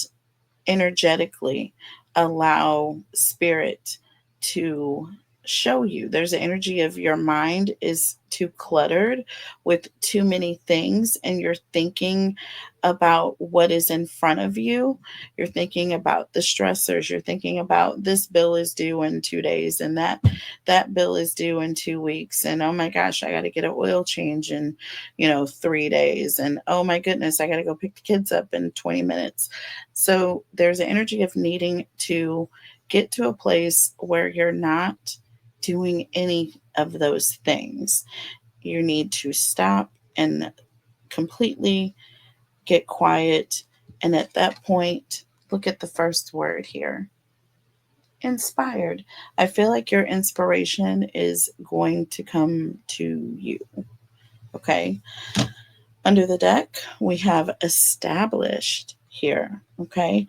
energetically allow spirit to show you. There's an energy of your mind is too cluttered with too many things, and you're thinking about what is in front of you. You're thinking about the stressors. You're thinking about this bill is due in 2 days, and that bill is due in 2 weeks, and oh my gosh, I got to get an oil change in 3 days, and oh my goodness, I got to go pick the kids up in 20 minutes. So there's an energy of needing to get to a place where you're not doing any of those things. You need to stop and completely get quiet. And at that point, look at the first word here, inspired. I feel like your inspiration is going to come to you. Okay. Under the deck, we have established here. Okay.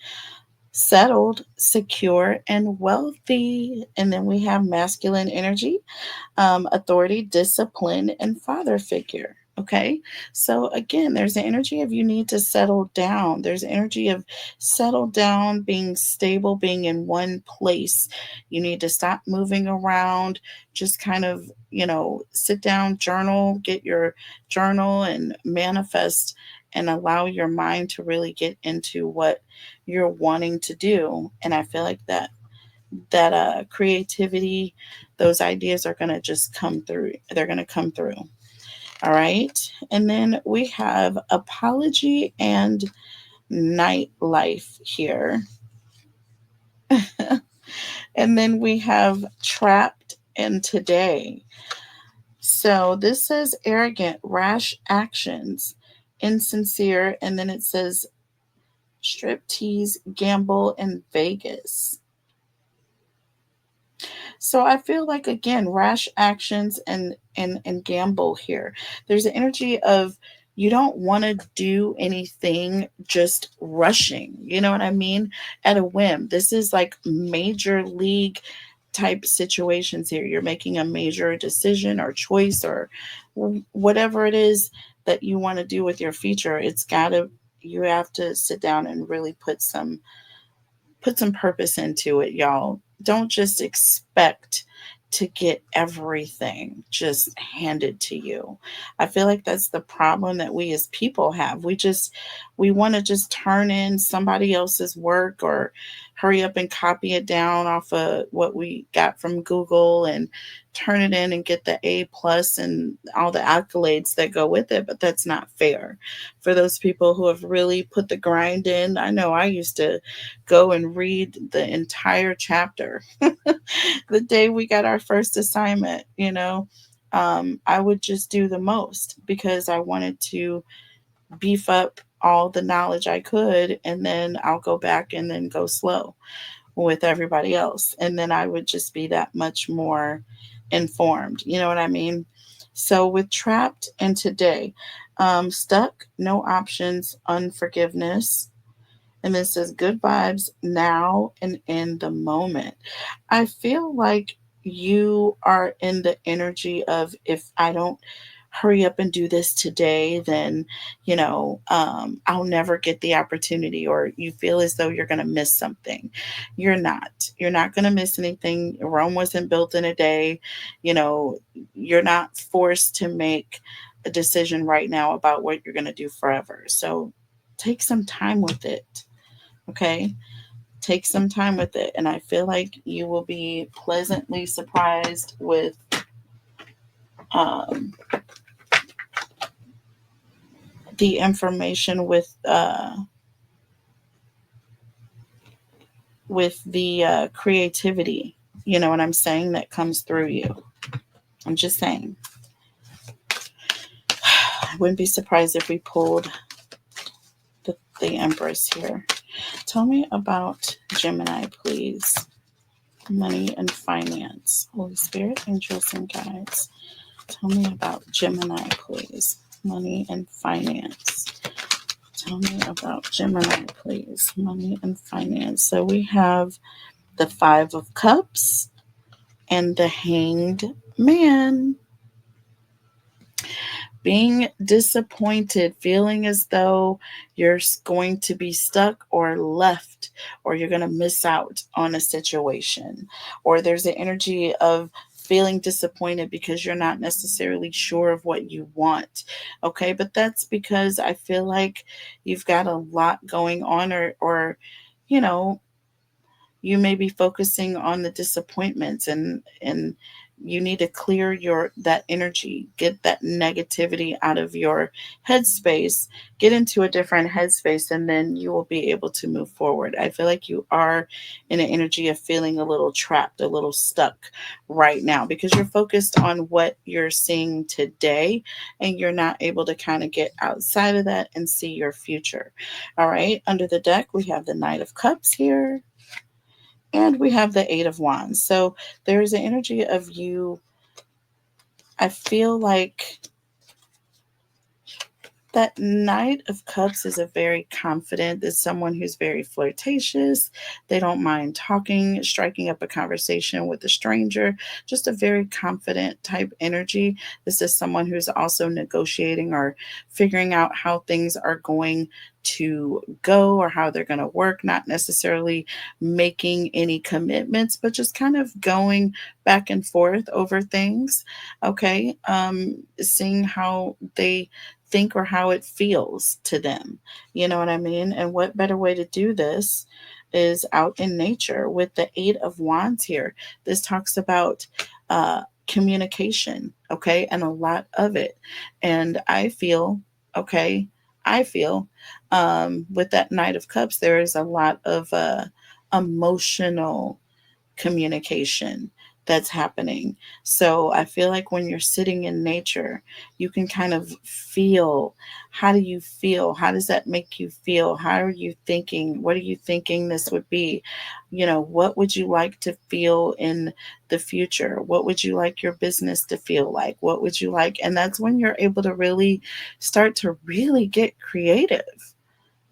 Settled, secure, and wealthy. And then we have masculine energy, authority, discipline, and father figure. Okay. So again, there's an energy of you need to settle down. There's energy of settle down, being stable, being in one place. You need to stop moving around. Just kind of, sit down, journal, get your journal and manifest and allow your mind to really get into what you're wanting to do. And I feel like that creativity, those ideas are going to just come through. They're going to come through. All right. And then we have apology and nightlife here. And then we have trapped and today. So this says arrogant, rash actions, insincere, and then it says striptease, gamble, and Vegas. So I feel like again, rash actions and gamble here. There's an energy of you don't want to do anything just rushing. You know what I mean? At a whim. This is like major league type situations here. You're making a major decision or choice or whatever it is that you want to do with your future. You have to sit down and really put some purpose into it, y'all. Don't just expect to get everything just handed to you. I feel like that's the problem that we as people have. We want to just turn in somebody else's work or hurry up and copy it down off of what we got from Google and turn it in and get the A+ and all the accolades that go with it. But that's not fair for those people who have really put the grind in. I know I used to go and read the entire chapter the day we got our first assignment, I would just do the most because I wanted to beef up all the knowledge I could, and then I'll go back and then go slow with everybody else. And then I would just be that much more informed. You know what I mean? So with trapped and today, stuck, no options, unforgiveness. And then it says good vibes now and in the moment. I feel like you are in the energy of, if I don't hurry up and do this today, then, I'll never get the opportunity, or you feel as though you're going to miss something. You're not. You're not going to miss anything. Rome wasn't built in a day. You know, you're not forced to make a decision right now about what you're going to do forever. So take some time with it. Okay, take some time with it, and I feel like you will be pleasantly surprised um, the information with the creativity. You know what I'm saying? That comes through you. I'm just saying. I wouldn't be surprised if we pulled the Empress here. Tell me about Gemini, please. Money and finance. Holy Spirit, angels, and guides. Tell me about Gemini, please. Money and finance. Tell me about Gemini, please. Money and finance. So we have the Five of Cups and the Hanged Man. Being disappointed, feeling as though you're going to be stuck or left, or you're going to miss out on a situation, or there's an energy of feeling disappointed because you're not necessarily sure of what you want. Okay, but that's because I feel like you've got a lot going on, or you know, you may be focusing on the disappointments, and you need to clear your that energy, get that negativity out of your headspace, get into a different headspace, and then you will be able to move forward. I feel like you are in an energy of feeling a little trapped, a little stuck right now, because you're focused on what you're seeing today, and you're not able to kind of get outside of that and see your future. All right, under the deck we have the Knight of Cups here, and we have the Eight of Wands. So there's an energy of you. I feel like that Knight of Cups is a very confident, is someone who's very flirtatious. They don't mind talking, striking up a conversation with a stranger, just a very confident type energy. This is someone who's also negotiating or figuring out how things are going to go or how they're going to work, not necessarily making any commitments, but just kind of going back and forth over things. Okay. Seeing how they think or how it feels to them. You know what I mean? And what better way to do this is out in nature with the Eight of Wands here. This talks about communication, okay, and a lot of it. And I feel, okay, I feel with that Knight of Cups, there is a lot of emotional communication that's happening. So I feel like when you're sitting in nature, you can kind of feel, how do you feel? How does that make you feel? How are you thinking? What are you thinking this would be? You know, what would you like to feel in the future? What would you like your business to feel like? What would you like? And that's when you're able to really start to really get creative.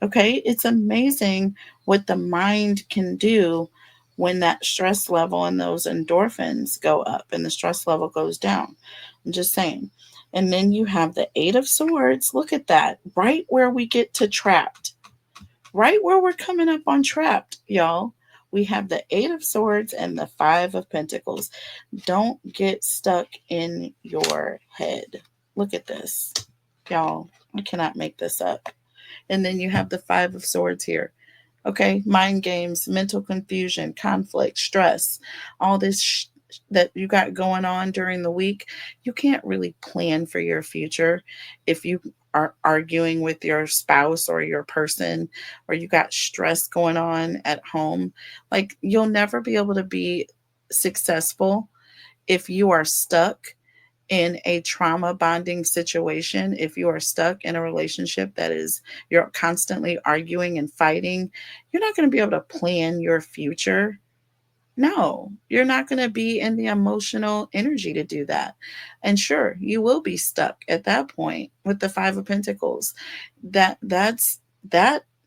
Okay, it's amazing what the mind can do when that stress level and those endorphins go up and the stress level goes down. I'm just saying. And then you have the Eight of Swords. Look at that. Right where we get to trapped. Right where we're coming up on trapped, y'all. We have the Eight of Swords and the Five of Pentacles. Don't get stuck in your head. Look at this. Y'all, I cannot make this up. And then you have the Five of Swords here. Okay, mind games, mental confusion, conflict, stress, all this that you got going on during the week. You can't really plan for your future if you are arguing with your spouse or your person, or you got stress going on at home. Like, you'll never be able to be successful if you are stuck in a trauma bonding situation, if you are stuck in a relationship that is, you're constantly arguing and fighting, you're not going to be able to plan your future. No, you're not going to be in the emotional energy to do that. And sure, you will be stuck at that point with the 5 of Pentacles. That,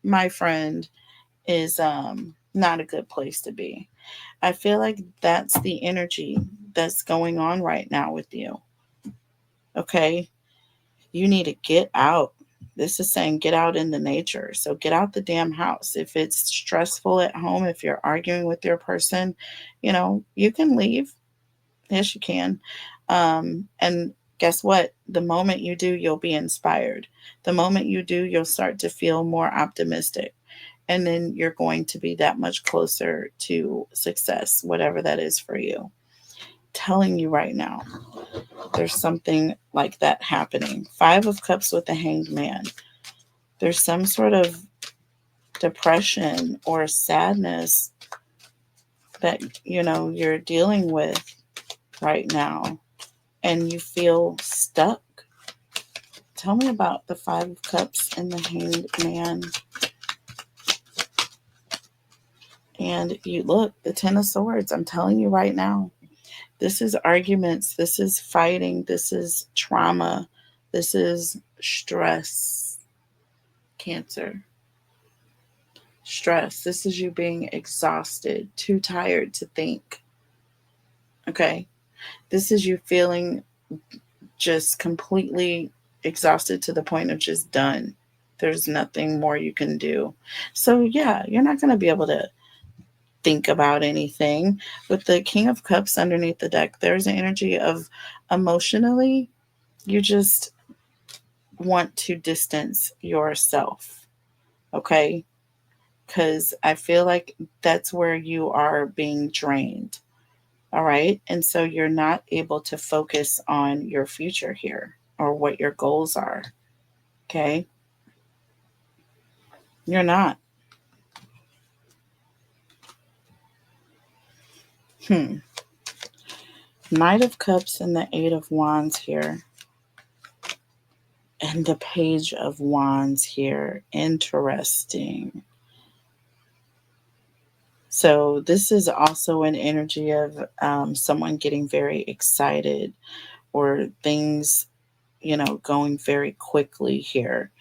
my friend, is not a good place to be. I feel like that's the energy that's going on right now with you. Okay? You need to get out. This is saying get out in the nature. So get out the damn house. If it's stressful at home, if you're arguing with your person, you can leave. Yes, you can. And guess what? The moment you do, you'll be inspired. The moment you do, you'll start to feel more optimistic. And then you're going to be that much closer to success, whatever that is for you. Telling you right now, there's something like that happening. 5 of Cups with the Hanged Man. There's some sort of depression or sadness that you're dealing with right now, and you feel stuck. Tell me about the 5 of Cups and the Hanged Man. And you look, the 10 of Swords. I'm telling you right now, this is arguments, this is fighting, this is trauma, this is stress. Cancer. Stress. This is you being exhausted, too tired to think. Okay? This is you feeling just completely exhausted to the point of just done. There's nothing more you can do. So, yeah, you're not going to be able to think about anything. With the King of Cups underneath the deck, there's an energy of emotionally, you just want to distance yourself. Okay? Because I feel like that's where you are being drained. All right. And so you're not able to focus on your future here or what your goals are. Okay. You're not. Knight of Cups and the 8 of Wands here. And the Page of Wands here. Interesting. So this is also an energy of someone getting very excited, or things, going very quickly here.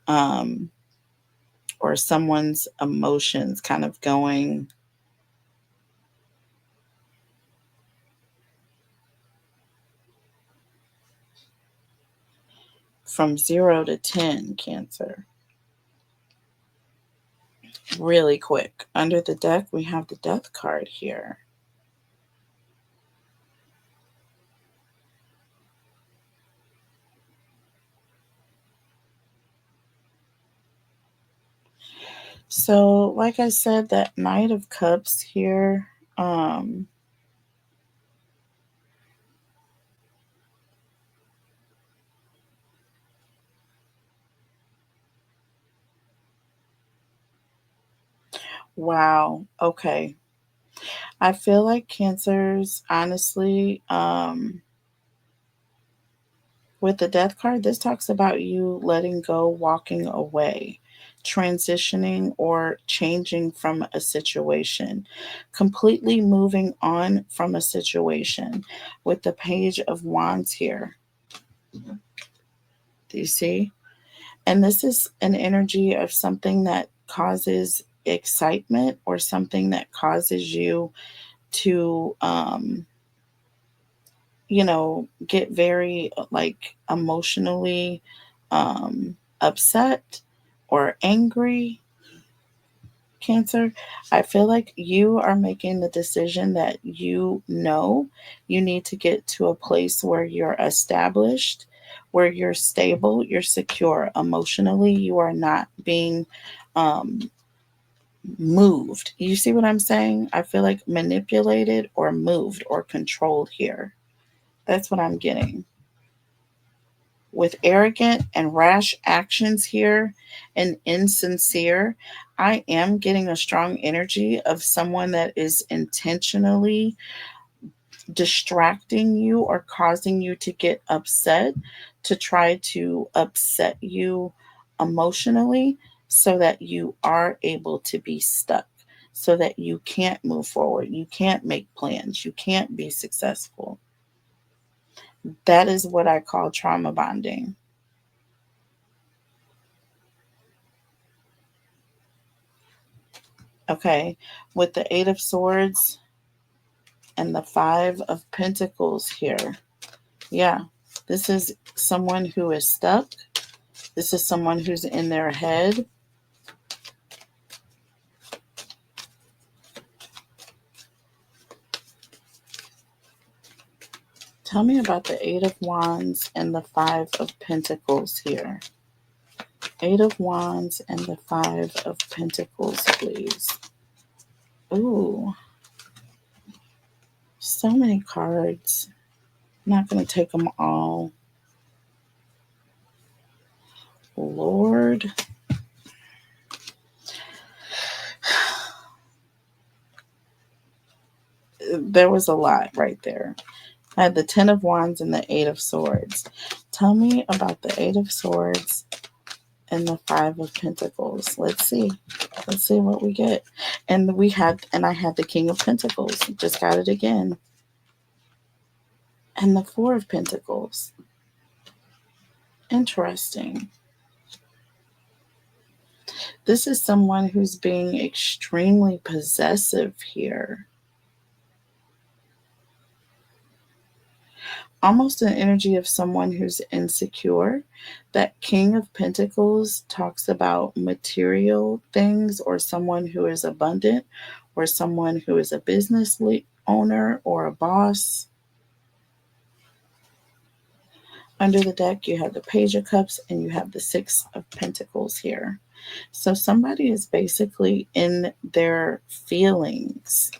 Or someone's emotions kind of going from 0 to 10, Cancer. Really quick. Under the deck, we have the Death card here. So, like I said, that Knight of Cups here, wow, okay. I feel like Cancers, honestly, with the Death card, this talks about you letting go, walking away, transitioning or changing from a situation, completely moving on from a situation. With the Page of Wands here. Do you see? And this is an energy of something that causes excitement, or something that causes you to get very like emotionally upset or angry. Cancer, I feel like you are making the decision that you need to get to a place where you're established, where you're stable, you're secure emotionally. You are not being moved. You see what I'm saying? I feel like manipulated or moved or controlled here. That's what I'm getting. With arrogant and rash actions here and insincere, I am getting a strong energy of someone that is intentionally distracting you or causing you to get upset to try to upset you emotionally so that you are able to be stuck, so that you can't move forward, you can't make plans, you can't be successful. That is what I call trauma bonding. Okay, with the Eight of Swords and the Five of Pentacles here. Yeah, this is someone who is stuck. This is someone who's in their head. Tell me about the Eight of Wands and the Five of Pentacles here. Eight of Wands and the Five of Pentacles, please. Ooh, so many cards. I'm not going to take them all. Lord. There was a lot right there. I had the Ten of Wands and the Eight of Swords. Tell me about the Eight of Swords and the Five of Pentacles. Let's see. Let's see what we get. And I had the King of Pentacles. Just got it again. And the Four of Pentacles. Interesting. This is someone who's being extremely possessive here. Almost an energy of someone who's insecure. That King of Pentacles talks about material things, or someone who is abundant, or someone who is a business owner or a boss. Under the deck, you have the Page of Cups and you have the Six of Pentacles here. So somebody is basically in their feelings.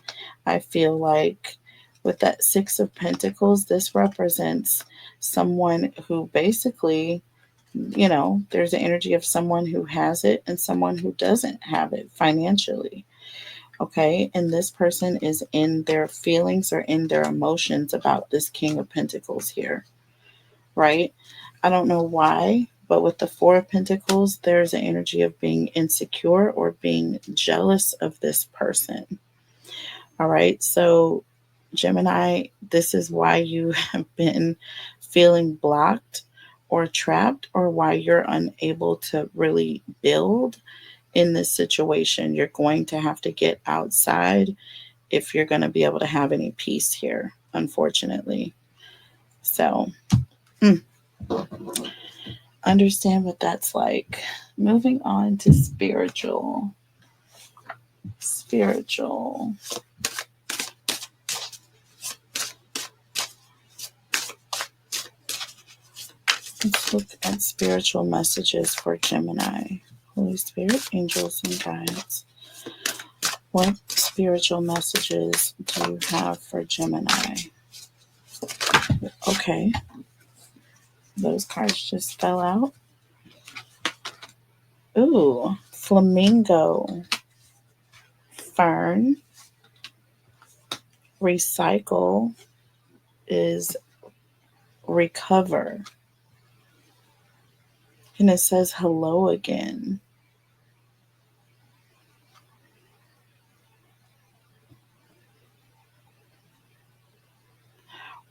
I feel like with that Six of Pentacles, this represents someone who basically, there's the energy of someone who has it and someone who doesn't have it financially. Okay, and this person is in their feelings or in their emotions about this King of Pentacles here, right? I don't know why, but with the Four of Pentacles, there's an energy of being insecure or being jealous of this person. All right, so Gemini, this is why you have been feeling blocked or trapped, or why you're unable to really build in this situation. You're going to have to get outside if you're going to be able to have any peace here, unfortunately. So, understand what that's like. Moving on to spiritual. Spiritual. Let's look at spiritual messages for Gemini. Holy Spirit, angels, and guides. What spiritual messages do you have for Gemini? Okay. Those cards just fell out. Ooh, flamingo. Fern. Recycle is recover. And it says hello again.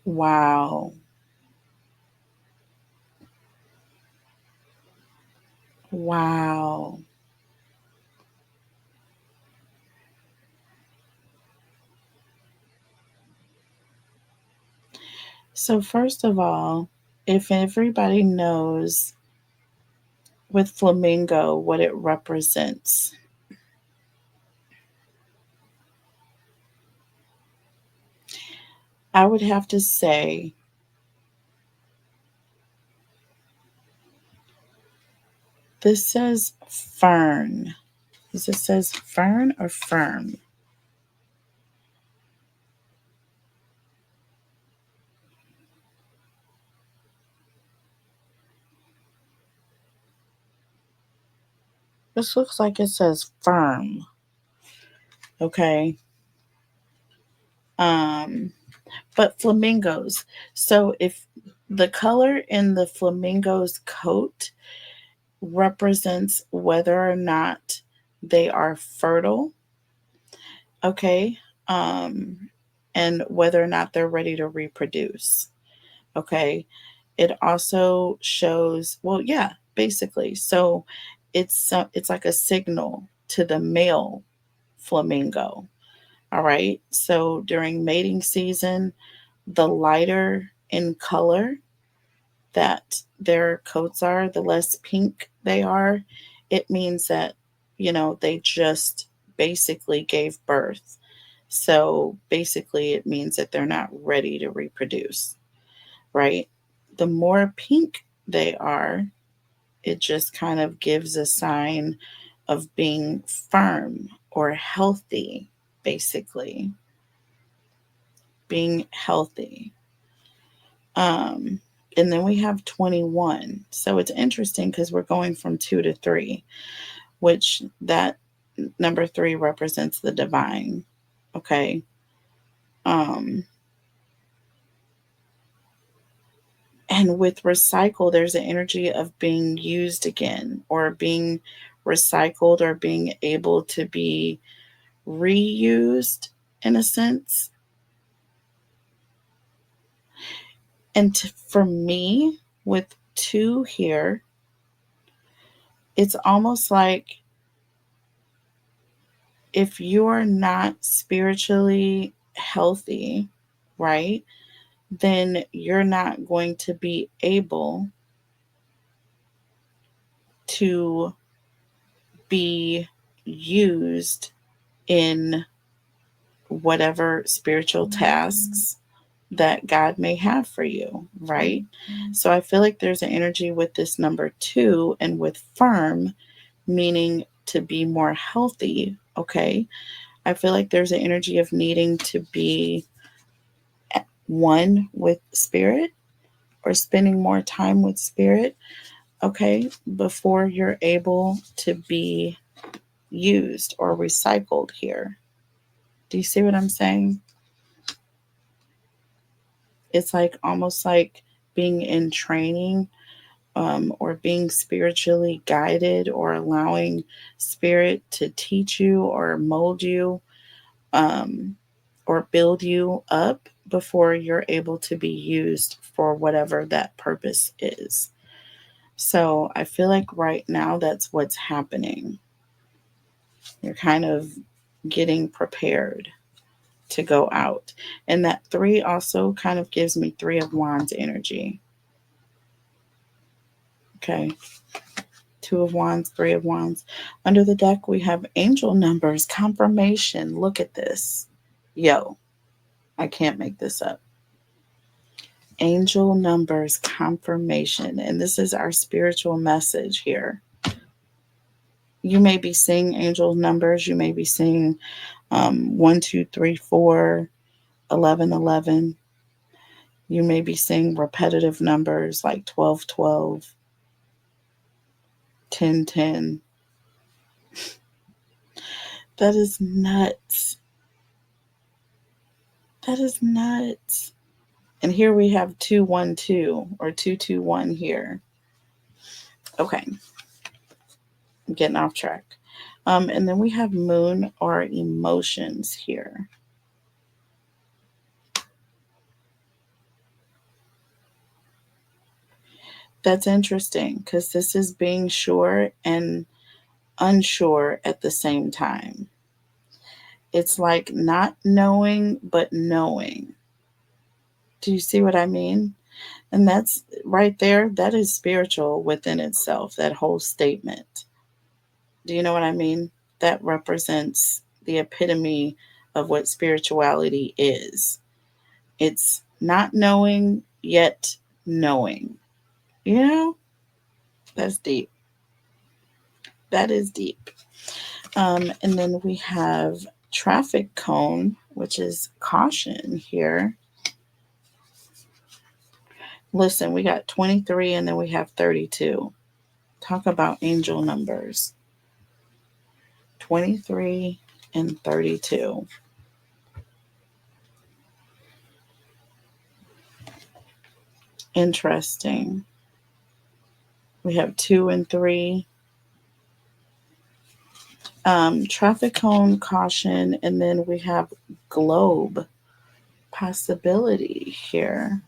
Wow. Wow. So, first of all, if everybody knows with flamingo what it represents, I would have to say this says fern. Does it says fern or firm? This looks like it says firm. Okay. But flamingos. So if the color in the flamingo's coat represents whether or not they are fertile, okay, and whether or not they're ready to reproduce, okay. It also shows, well, yeah, basically. So it's like a signal to the male flamingo. All right. So during mating season, the lighter in color that their coats are, the less pink they are, it means that, they just basically gave birth. So basically, it means that they're not ready to reproduce, right? The more pink they are, it just kind of gives a sign of being firm or healthy, basically, being healthy. Um, and then we have 21. So it's interesting because we're going from 2 to 3, which that number 3 represents the divine. Okay. Um, and with recycle, there's an energy of being used again or being recycled or being able to be reused in a sense. And for me, with 2 here, it's almost like if you're not spiritually healthy, right, then you're not going to be able to be used in whatever spiritual tasks that God may have for you, right? So I feel like there's an energy with this number 2 and with firm, meaning to be more healthy, okay? I feel like there's an energy of needing to be one with spirit or spending more time with spirit, okay, before you're able to be used or recycled here. Do you see what I'm saying? It's like almost like being in training, or being spiritually guided or allowing spirit to teach you or mold you, um, or build you up before you're able to be used for whatever that purpose is. So I feel like right now that's what's happening. You're kind of getting prepared to go out. And that 3 also kind of gives me 3 of Wands energy. Okay. 2 of Wands, 3 of Wands. Under the deck, we have angel numbers, confirmation. Look at this. Yo, I can't make this up. Angel numbers, confirmation. And this is our spiritual message here. You may be seeing angel numbers. You may be seeing 1, 2, 3, 4, 11, 11. You may be seeing repetitive numbers like 12, 12, 10, 10. That is nuts. That is nuts. And here we have 212 or 221 here. Okay. I'm getting off track. And then we have moon or emotions here. That's interesting because this is being sure and unsure at the same time. It's like not knowing, but knowing. Do you see what I mean? And that's right there. That is spiritual within itself, that whole statement. Do you know what I mean? That represents the epitome of what spirituality is. It's not knowing, yet knowing. You know? That's deep. That is deep. And then we have traffic cone, which is caution here. Listen, we got 23 and then we have 32. Talk about angel numbers. 23 and 32. Interesting. We have 2 and 3. Traffic cone, caution, and then we have globe, possibility here.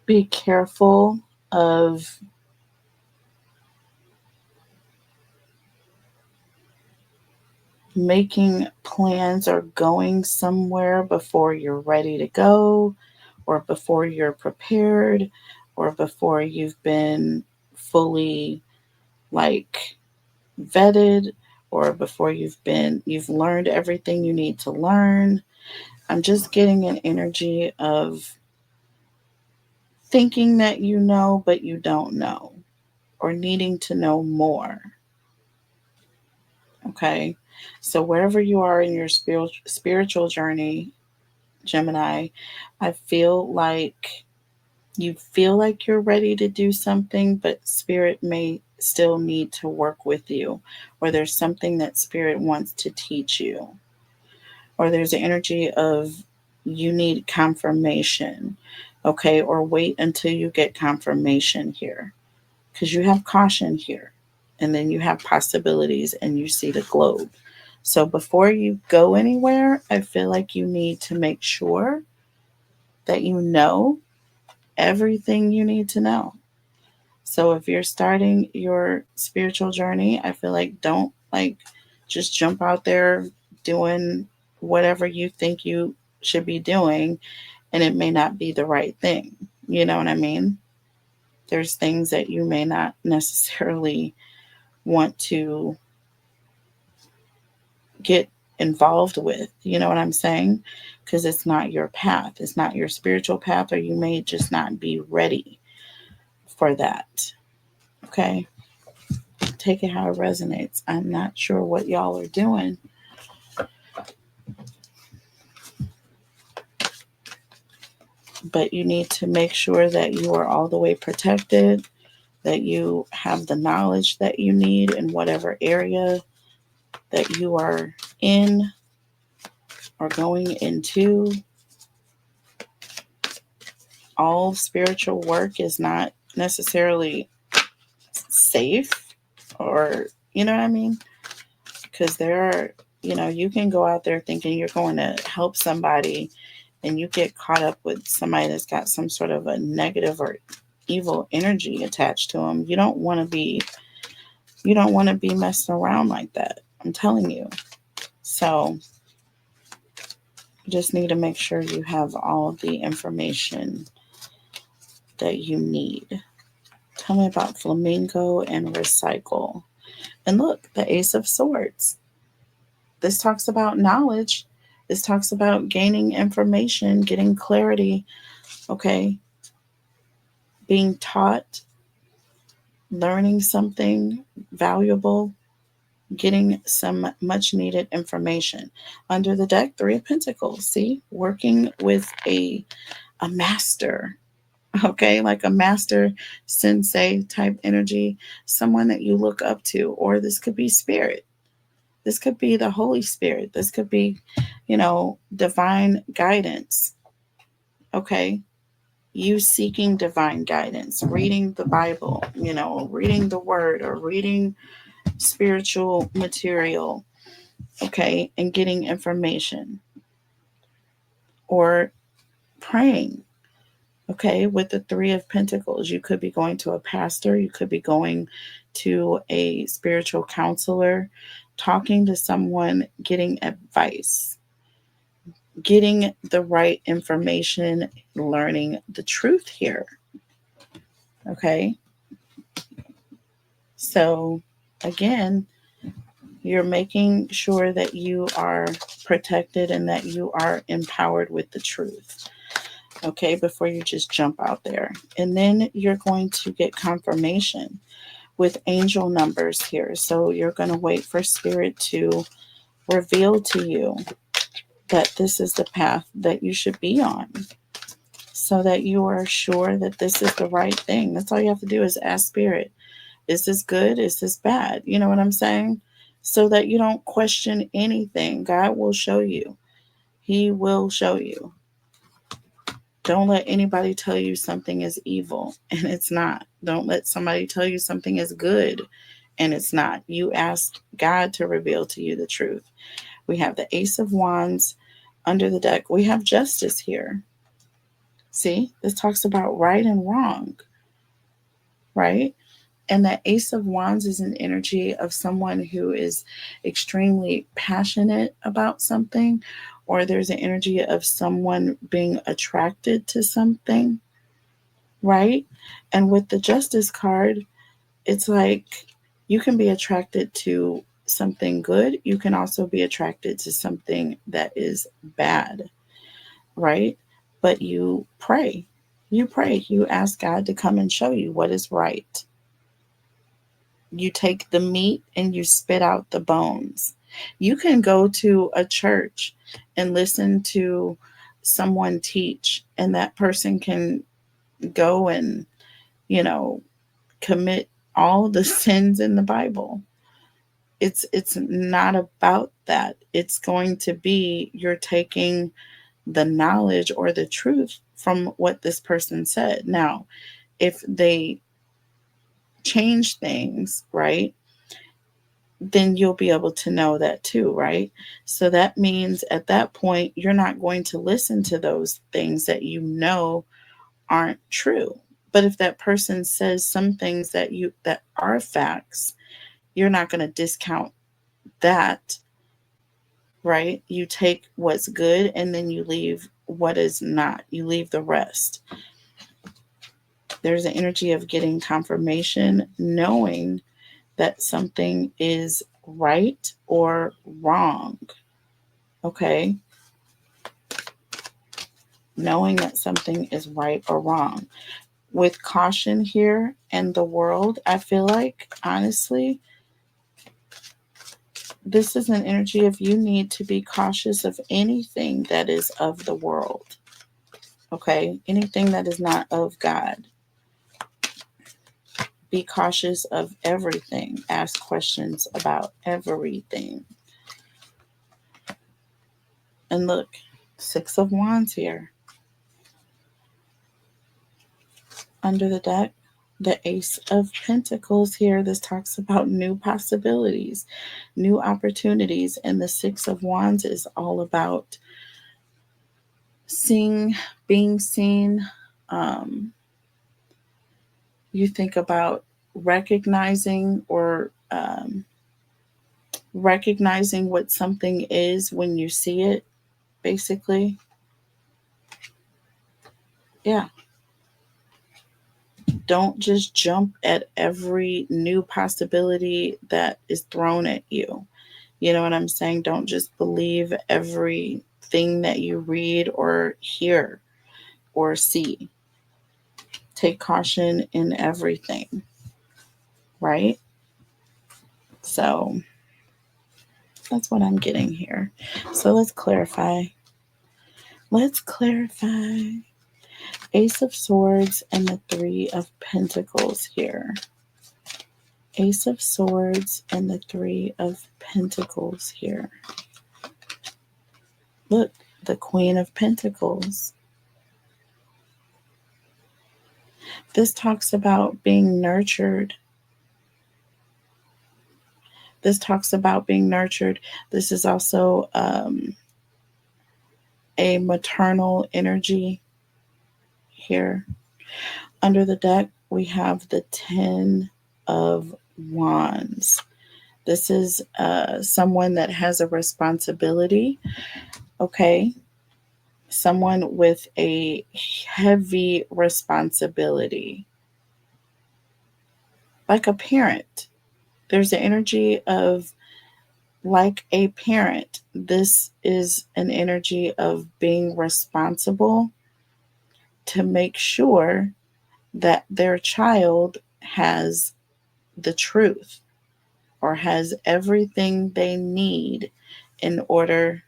Be careful of making plans or going somewhere before you're ready to go, or before you're prepared, or before you've been fully like vetted, or before you've learned everything you need to learn. I'm just getting an energy of thinking that you know but you don't know, or needing to know more. Okay, so wherever you are in your spiritual journey, Gemini, I feel like you're ready to do something, but spirit may still need to work with you, or there's something that spirit wants to teach you, or there's an energy of you need confirmation. Okay, or wait until you get confirmation here, because you have caution here, and then you have possibilities, and you see the globe. So before you go anywhere, I feel like you need to make sure that you know everything you need to know. So if you're starting your spiritual journey, I feel like don't like just jump out there doing whatever you think you should be doing, and it may not be the right thing. You know what I mean? There's things that you may not necessarily want to get involved with. You know what I'm saying? Because it's not your path, it's not your spiritual path, or you may just not be ready for that. Okay. Take it how it resonates. I'm not sure what y'all are doing. But you need to make sure that you are all the way protected, that you have the knowledge that you need in whatever area that you are in or going into. All spiritual work is not necessarily safe, or, you know what I mean? Because there are, you can go out there thinking you're going to help somebody, and you get caught up with somebody that's got some sort of a negative or evil energy attached to them. You don't want to be messing around like that. I'm telling you. So you just need to make sure you have all the information that you need. Tell me about flamingo and recycle. And look, the Ace of Swords. This talks about knowledge. This talks about gaining information, getting clarity, okay? Being taught, learning something valuable, getting some much needed information. Under the deck, Three of Pentacles. See, working with a master, okay, like a master sensei type energy, someone that you look up to, or this could be spirit. This could be the Holy Spirit. This could be, divine guidance. Okay. You seeking divine guidance, reading the Bible, reading the word, or reading spiritual material, okay, and getting information, or praying, okay, with the Three of Pentacles. You could be going to a pastor, you could be going to a spiritual counselor, talking to someone, getting advice, getting the right information, learning the truth here, okay? So again, you're making sure that you are protected and that you are empowered with the truth. Okay, before you just jump out there. And then you're going to get confirmation with angel numbers here. So you're going to wait for Spirit to reveal to you that this is the path that you should be on, so that you are sure that this is the right thing. That's all you have to do is ask Spirit, is this good? Is this bad? You know what I'm saying? So that you don't question anything. God will show you. He will show you. Don't let anybody tell you something is evil and it's not. Don't let somebody tell you something is good and it's not. You ask God to reveal to you the truth. We have the Ace of Wands under the deck. We have Justice here. See, this talks about right and wrong, right? And that Ace of Wands is an energy of someone who is extremely passionate about something, or there's an energy of someone being attracted to something, right? And with the Justice card, it's like you can be attracted to something good. You can also be attracted to something that is bad, right? But you pray. You pray. You ask God to come and show you what is right. You take the meat and you spit out the bones. You can go to a church and listen to someone teach, and that person can go and, you know, commit all the sins in the Bible. It's not about that. It's going to be you're taking the knowledge or the truth from what this person said. Now, if they change things, right, then you'll be able to know that too, right? So that means at that point, you're not going to listen to those things that you know aren't true. But if that person says some things that are facts, you're not going to discount that, right? You take what's good and then you leave what is not. You leave the rest. There's an energy of getting confirmation, knowing that something is right or wrong. Okay? Knowing that something is right or wrong. With caution here and the world, I feel like, honestly, this is an energy of you need to be cautious of anything that is of the world. Okay? Anything that is not of God. Be cautious of everything. Ask questions about everything. And look, Six of Wands here. Under the deck, the Ace of Pentacles here. This talks about new possibilities, new opportunities. And the Six of Wands is all about seeing, being seen. You think about recognizing or recognizing what something is when you see it, basically. Yeah. Don't just jump at every new possibility that is thrown at you. You know what I'm saying? Don't just believe everything that you read or hear or see. Take caution in everything, right? So that's what I'm getting here. So let's clarify. Let's clarify. Ace of Swords and the Three of Pentacles here. Ace of Swords and the Three of Pentacles here. Look, the Queen of Pentacles. This talks about being nurtured. This talks about being nurtured. This is also a maternal energy here. Under the deck, we have the Ten of Wands. This is someone that has a responsibility, okay? Someone with a heavy responsibility. Like a parent. There's the energy of like a parent. This is an energy of being responsible to make sure that their child has the truth or has everything they need in order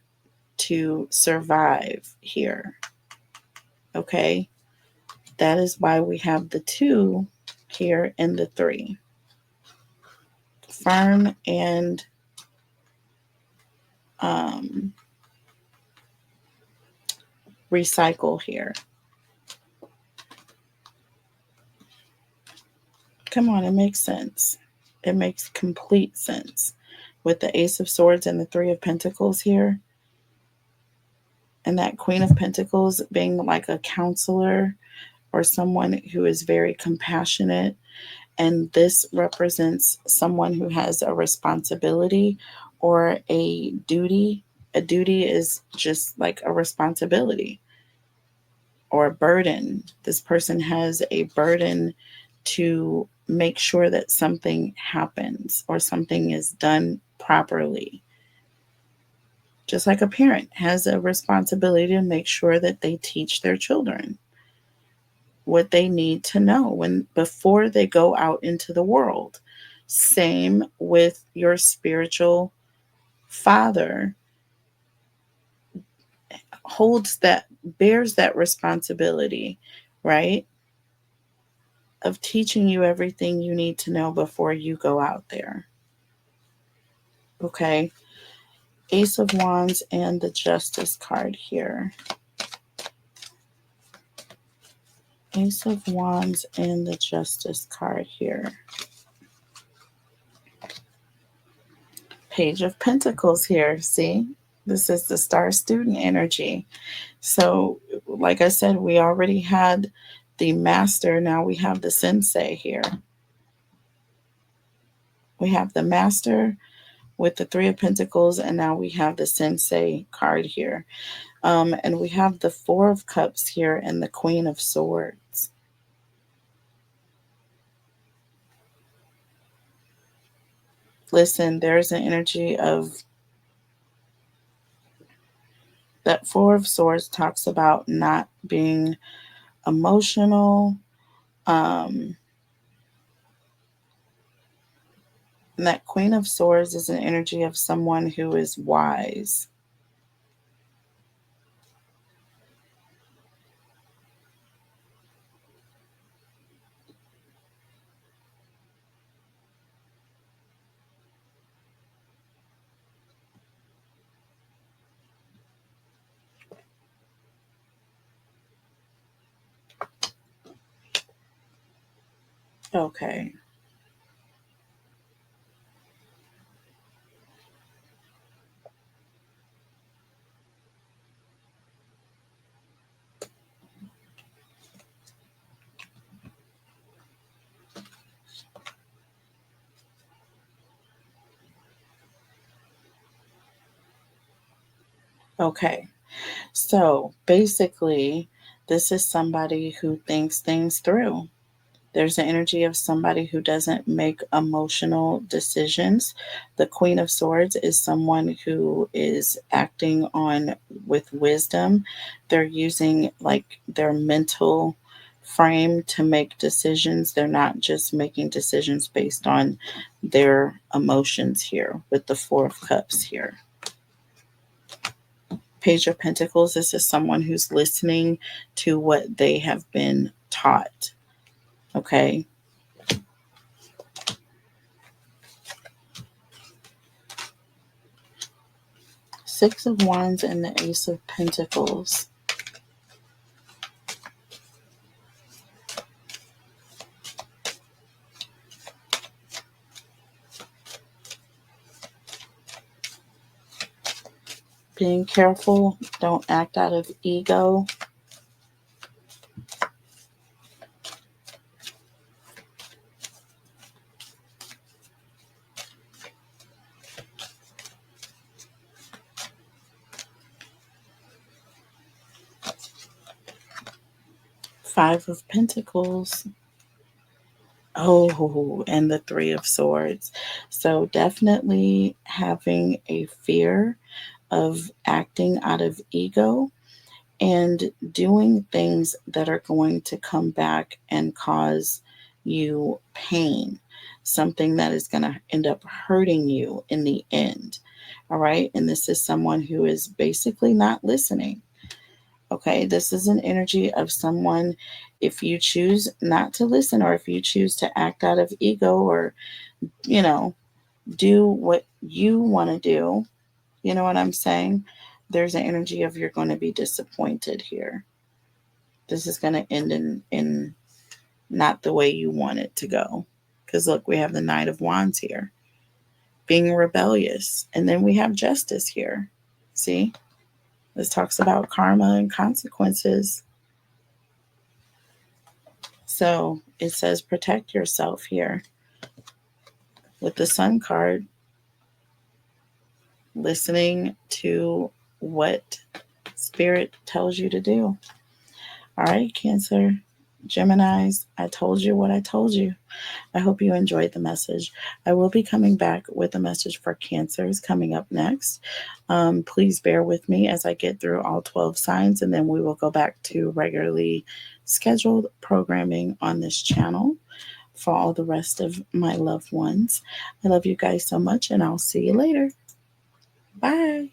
to survive here. Okay? That is why we have the 2 here and the 3. Firm and recycle here. Come on, it makes sense. It makes complete sense. With the Ace of Swords and the 3 of Pentacles here, and that Queen of Pentacles being like a counselor or someone who is very compassionate. And this represents someone who has a responsibility or a duty. A duty is just like a responsibility or a burden. This person has a burden to make sure that something happens or something is done properly. Just like a parent has a responsibility to make sure that they teach their children what they need to know before they go out into the world. Same with your spiritual father, bears that responsibility, right? Of teaching you everything you need to know before you go out there. Okay. Ace of Wands and the Justice card here. Ace of Wands and the Justice card here. Page of Pentacles here. See? This is the Star Student energy. So, like I said, we already had the Master. Now we have the Sensei here. We have the Master with the 3 of Pentacles, and now we have the Sensei card here. And we have the 4 of Cups here and the Queen of Swords. Listen, there's an energy of that 4 of Swords talks about not being emotional. And that Queen of Swords is an energy of someone who is wise. Okay. Okay. So basically, this is somebody who thinks things through. There's the energy of somebody who doesn't make emotional decisions. The Queen of Swords is someone who is acting on with wisdom. They're using like their mental frame to make decisions. They're not just making decisions based on their emotions here with the 4 of Cups here. Page of Pentacles, this is someone who's listening to what they have been taught. Okay. Six of Wands and the Ace of Pentacles. Being careful, don't act out of ego. Five of Pentacles. Oh, and the Three of Swords. So definitely having a fear of acting out of ego and doing things that are going to come back and cause you pain, something that is going to end up hurting you in the end. All right. And this is someone who is basically not listening. Okay. This is an energy of someone, if you choose not to listen or if you choose to act out of ego or, you know, do what you want to do, you know what I'm saying? There's an energy of you're going to be disappointed here. This is going to end in not the way you want it to go. Because look, we have the Knight of Wands here, being rebellious. And then we have Justice here. See? This talks about karma and consequences. So it says protect yourself here. With the Sun card, listening to what Spirit tells you to do. All right, Cancer, Geminis, I told you what I told you. I hope you enjoyed the message. I will be coming back with a message for Cancers coming up next. Please bear with me as I get through all 12 signs, and then we will go back to regularly scheduled programming on this channel for all the rest of my loved ones. I love you guys so much, and I'll see you later. Bye.